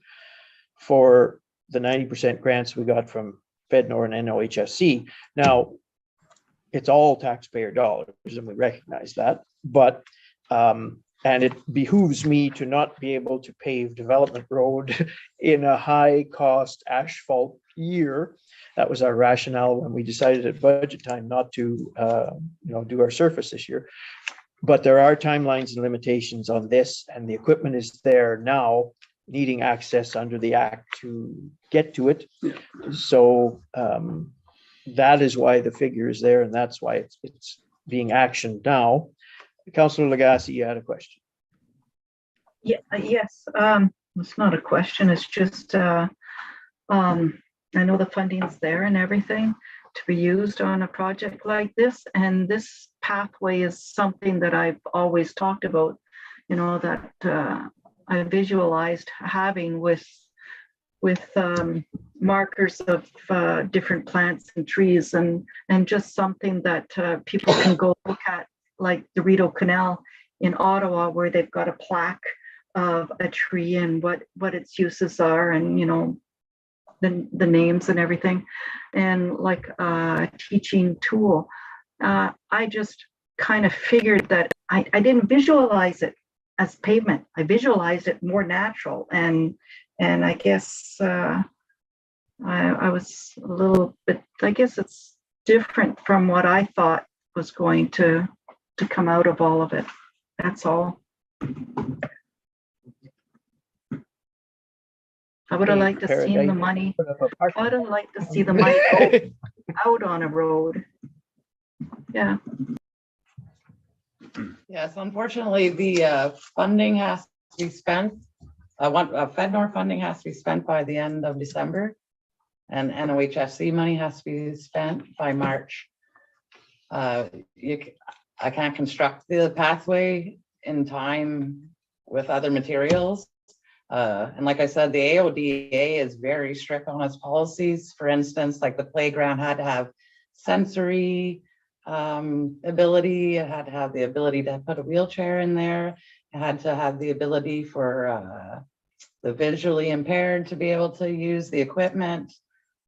for the 90% grants we got from FedNor and NOHSC. Now, it's all taxpayer dollars, and we recognize that, but and it behooves me to not be able to pave Development Road in a high-cost asphalt year. That was our rationale when we decided at budget time not to, do our surface this year. But there are timelines and limitations on this, and the equipment is there now, needing access under the Act to get to it. So that is why the figure is there, and that's why it's being actioned now. Councillor Lagacé, you had a question. Yeah, yes. It's not a question. It's just I know the funding's there and everything to be used on a project like this, and this pathway is something that I've always talked about. You know, that I visualized having with markers of different plants and trees, and just something that people can go look at, like the Rideau Canal in Ottawa, where they've got a plaque of a tree and what its uses are, and the names and everything, and like a teaching tool. I just kind of figured that I didn't visualize it as pavement. I visualized it more natural, and I guess I was a little bit, I guess it's different from what I thought was going to come out of all of it. That's all. I would have liked to see the money. I would have liked to see the money go out on a road. Yeah. Yes, unfortunately, the funding has to be spent. FedNor funding has to be spent by the end of December, and NOHSC money has to be spent by March. I can't construct the pathway in time with other materials, And like I said, the AODA is very strict on its policies. For instance, like the playground had to have sensory ability. It had to have the ability to put a wheelchair in there. It had to have the ability for the visually impaired to be able to use the equipment.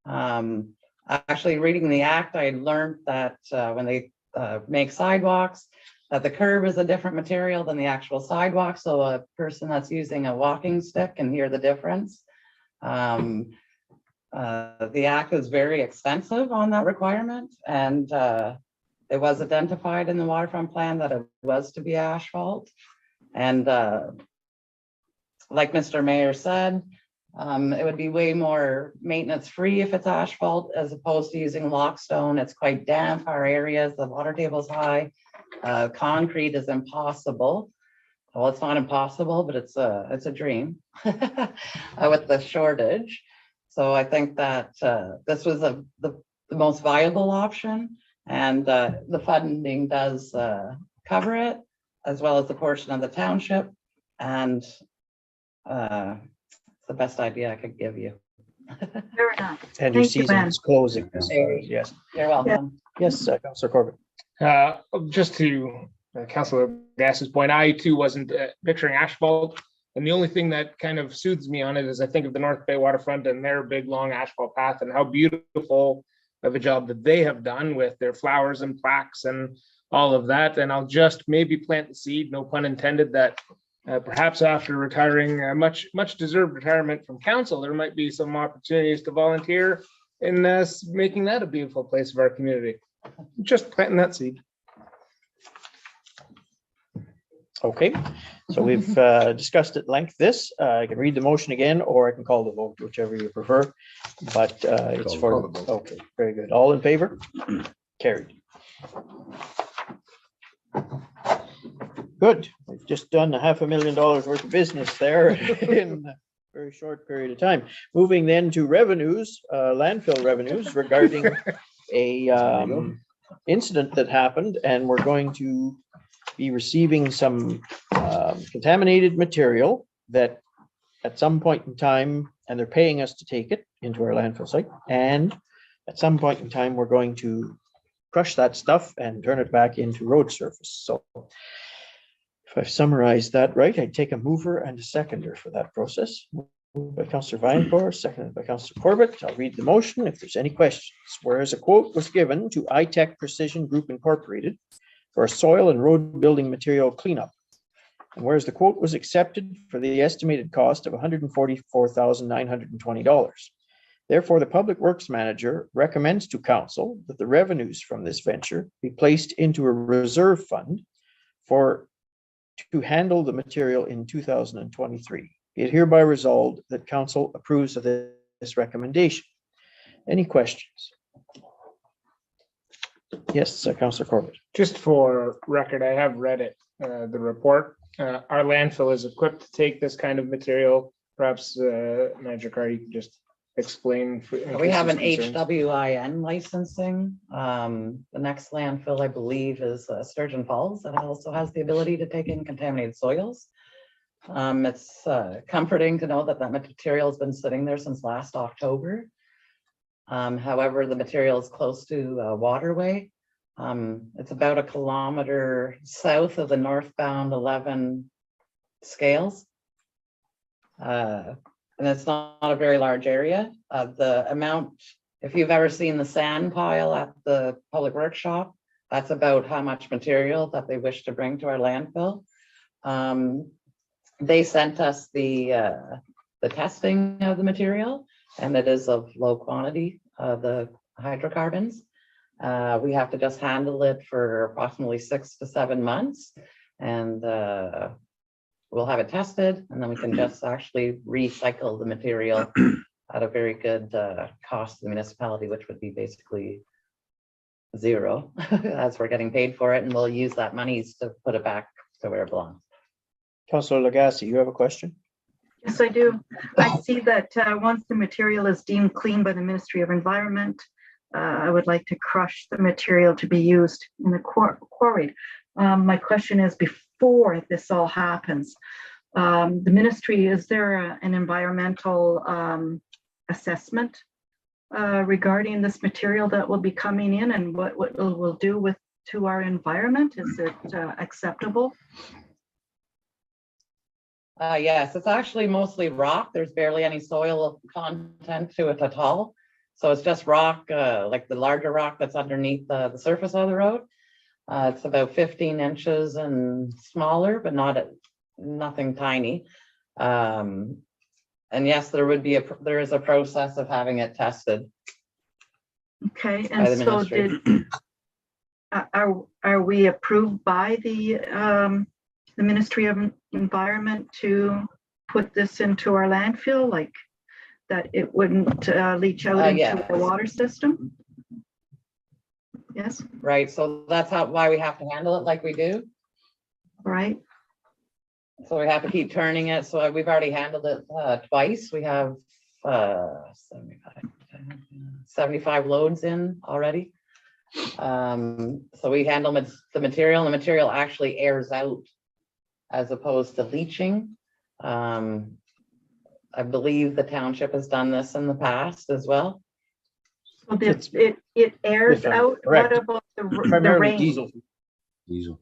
Actually, reading the act, I learned that when they make sidewalks, that the curb is a different material than the actual sidewalk. So a person that's using a walking stick can hear the difference. The act is very expensive on that requirement. And it was identified in the waterfront plan that it was to be asphalt. And like Mr. Mayor said, it would be way more maintenance free if it's asphalt as opposed to using lockstone. It's quite damp, our areas, the water table is high. Concrete is impossible. Well, it's not impossible, but it's a dream with the shortage. So I think that this was the most viable option, and the funding does cover it, as well as the portion of the township, and it's the best idea I could give you. Fair enough. And your Thank you, season Ben. is closing. as far as- Yes, You're welcome. yes, Councillor Corbett. Just to Councillor Gass's point, I too wasn't picturing asphalt. And the only thing that kind of soothes me on it is I think of the North Bay waterfront and their big long asphalt path and how beautiful of a job that they have done with their flowers and plaques and all of that. And I'll just maybe plant the seed, no pun intended, that perhaps after retiring, a much deserved retirement from council, there might be some opportunities to volunteer in making that a beautiful place of our community. Just planting that seed. Okay, so we've discussed at length this. I can read the motion again, or I can call the vote, whichever you prefer. But it's Call for, the vote. okay, very good. All in favor? Carried. Good. We've just done $500,000 worth of business there in a very short period of time. Moving then to revenues, landfill revenues regarding a incident that happened, and we're going to be receiving some contaminated material that at some point in time, and they're paying us to take it into our landfill site, and at some point in time, we're going to crush that stuff and turn it back into road surface. So if I've summarized that right, I'd take a mover and a seconder for that process. Moved by Councillor Viancore, seconded by Councillor Corbett. I'll read the motion if there's any questions. Whereas a quote was given to iTech Precision Group Incorporated for a soil and road building material cleanup. And whereas the quote was accepted for the estimated cost of $144,920. Therefore, the Public Works Manager recommends to Council that the revenues from this venture be placed into a reserve fund to handle the material in 2023. Be it hereby resolved that Council approves of this recommendation. Any questions? Yes, Councillor Corbett. Just for record, I have read it, the report. Our landfill is equipped to take this kind of material. Perhaps Manager Carr, you can just explain. We have an HWIN licensing. The next landfill, I believe, is Sturgeon Falls, that also has the ability to take in contaminated soils. It's comforting to know that that material has been sitting there since last October. However, the material is close to a waterway. It's about 1 kilometer south of the northbound 11 scales. And it's not a very large area. The amount, if you've ever seen the sand pile at the public workshop, that's about how much material that they wish to bring to our landfill. They sent us the testing of the material, and it is of low quantity of the hydrocarbons. We have to just handle it for approximately 6 to 7 months, and we'll have it tested, and then we can just actually recycle the material at a very good cost to the municipality, which would be basically zero as we're getting paid for it, and we'll use that money to put it back to where it belongs. Councillor Lagasse, you have a question? Yes, I do. I see that once the material is deemed clean by the Ministry of Environment, I would like to crush the material to be used in the quarry. My question is, before this all happens, The ministry, is there an environmental assessment regarding this material that will be coming in and what it will do to our environment? Is it acceptable? Yes, it's actually mostly rock. There's barely any soil content to it at all. So it's just rock, like the larger rock that's underneath the surface of the road. It's about 15 inches and smaller, but nothing tiny. And yes, there is a process of having it tested. Okay, by and the so ministry. are we approved by the Ministry of Environment to put this into our landfill, like that it wouldn't leach out into Yes. the water system? Yes, Right, so that's why we have to handle it like we do. all right. So we have to keep turning it. So we've already handled it twice. We have 75 loads in already. So we handle the material, and the material actually airs out as opposed to leaching. I believe the township has done this in the past as well. So it airs If I'm out. correct, What about the Primarily rain? diesel. Diesel.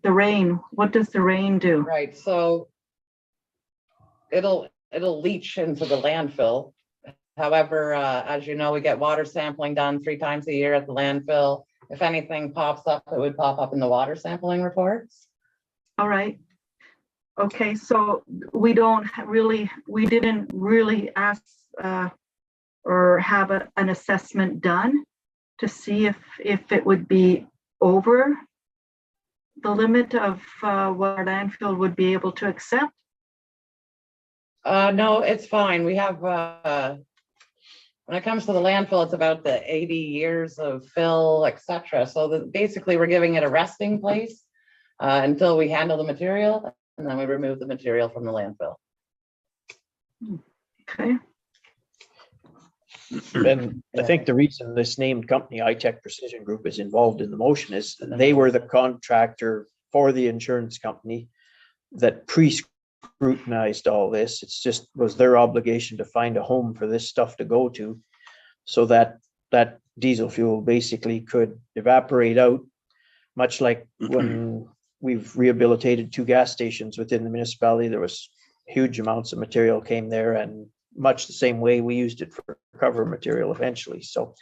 The rain, what does the rain do? Right, so it'll leach into the landfill. However, as you know, we get water sampling done 3 times a year at the landfill. If anything pops up, it would pop up in the water sampling reports. All right. Okay, so we didn't really ask or have an assessment done to see if it would be over the limit of what our landfill would be able to accept. No, it's fine. We have, when it comes to the landfill, it's about the 80 years of fill, etc. So basically we're giving it a resting place until we handle the material, and then we remove the material from the landfill. Okay. And I think the reason this named company, iTech Precision Group, is involved in the motion is they were the contractor for the insurance company that pre-scrutinized all this. It's just was their obligation to find a home for this stuff to go to, so that that diesel fuel basically could evaporate out, much like when we've rehabilitated 2 gas stations within the municipality. There was huge amounts of material came there, and much the same way we used it for cover material eventually. So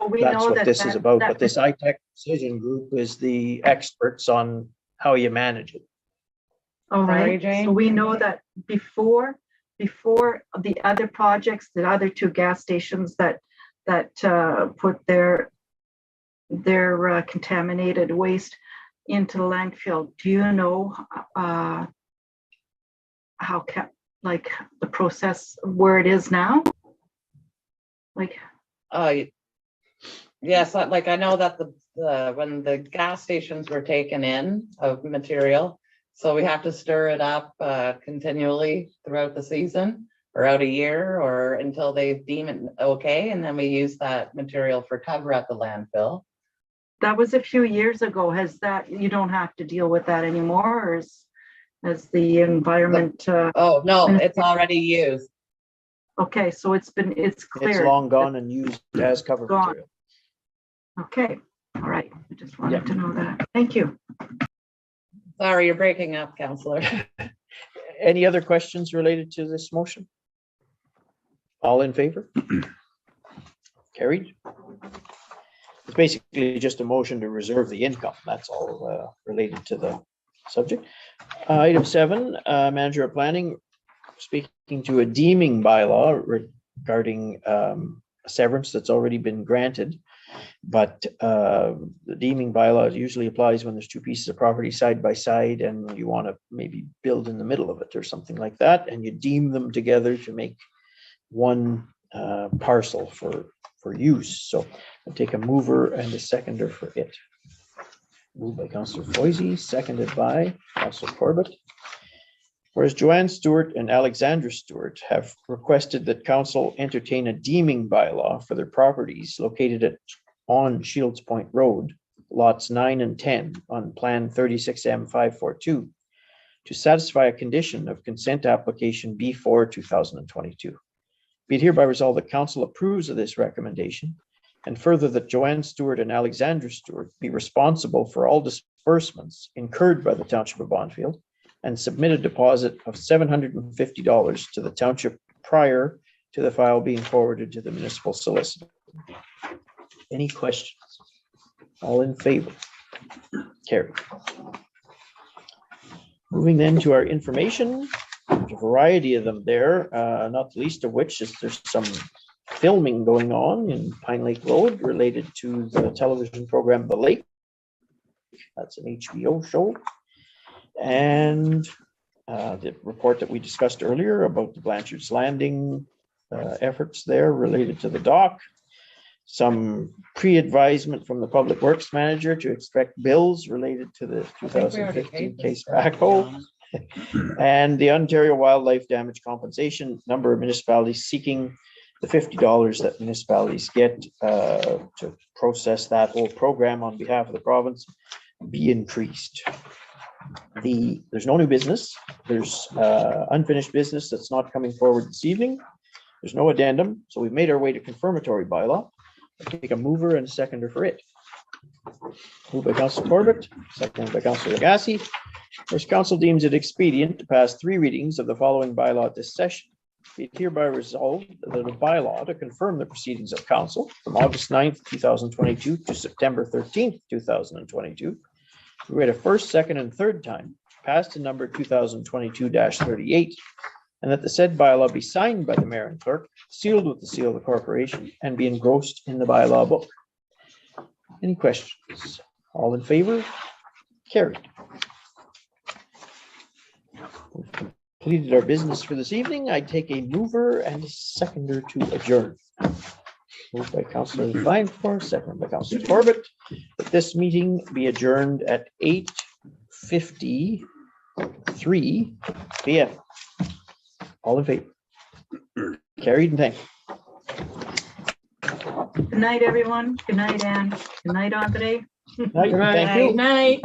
We that's know what that this is about. But this iTech Precision Group is the experts on how you manage it. All Sorry, right, Jane? so we know that before the other projects, the other 2 gas stations that put their contaminated waste into the landfill, do you know how the process where it is now? Like, Yes, like I know that when the gas stations were taken in of material, so we have to stir it up continually throughout the season or out a year or until they deem it okay, and then we use that material for cover at the landfill. that was a few years ago. Has that, you don't have to deal with that anymore, or as the environment? Oh, no, it's already used. Okay, so it's clear. It's long gone and used as cover Gone. material. Okay, all right. I just wanted to know that. Thank you. Sorry, you're breaking up, Councillor. Any other questions related to this motion? All in favor? Carried. It's basically just a motion to reserve the income. That's all related to the subject. Item 7, manager of planning speaking to a deeming bylaw regarding severance that's already been granted. But the deeming bylaw usually applies when there's 2 pieces of property side by side and you want to maybe build in the middle of it or something like that, and you deem them together to make one parcel for use. So I take a mover and a seconder for it. Moved by Councillor Foisey, seconded by Councillor Corbett. Whereas Joanne Stewart and Alexandra Stewart have requested that council entertain a deeming bylaw for their properties located on Shields Point Road, lots 9 and 10 on Plan 36M 542, to satisfy a condition of consent application B4 2022. Be it hereby resolved that council approves of this recommendation, and further that Joanne Stewart and Alexandra Stewart be responsible for all disbursements incurred by the Township of Bonfield and submit a deposit of $750 to the township prior to the file being forwarded to the municipal solicitor. Any questions? All in favor? Carried. Moving then to our information, there's a variety of them there, not the least of which is there's some filming going on in Pine Lake Road related to the television program The Lake. That's an HBO show. And the report that we discussed earlier about the Blanchard's Landing efforts there related to the dock. Some pre-advisement from the Public Works Manager to expect bills related to the 2015 case backhoe. And the Ontario Wildlife Damage Compensation, number of municipalities seeking the $50 that municipalities get to process that whole program on behalf of the province be increased. There's no new business. There's unfinished business that's not coming forward this evening. There's no addendum, so we've made our way to confirmatory bylaw. I'll take a mover and a seconder for it. Moved by Councilor Corbett, seconded by Councilor Lagasse. First, council deems it expedient to pass 3 readings of the following bylaw at this session. Be it hereby resolved that a bylaw to confirm the proceedings of council from August 9th, 2022 to September 13th, 2022. We read a first, second, and third time, passed in number 2022-38, and that the said bylaw be signed by the mayor and clerk, sealed with the seal of the corporation, and be engrossed in the bylaw book. Any questions? All in favor? Carried. We've completed our business for this evening. I take a mover and a seconder to adjourn. Moved by Councilor Feinberg, seconded by Councilor Corbett, that this meeting be adjourned at 8:53 p.m. All in favor? Carried and thanked. Good night, everyone. Good night, Anne. Good night, Andre. Thank you. Night.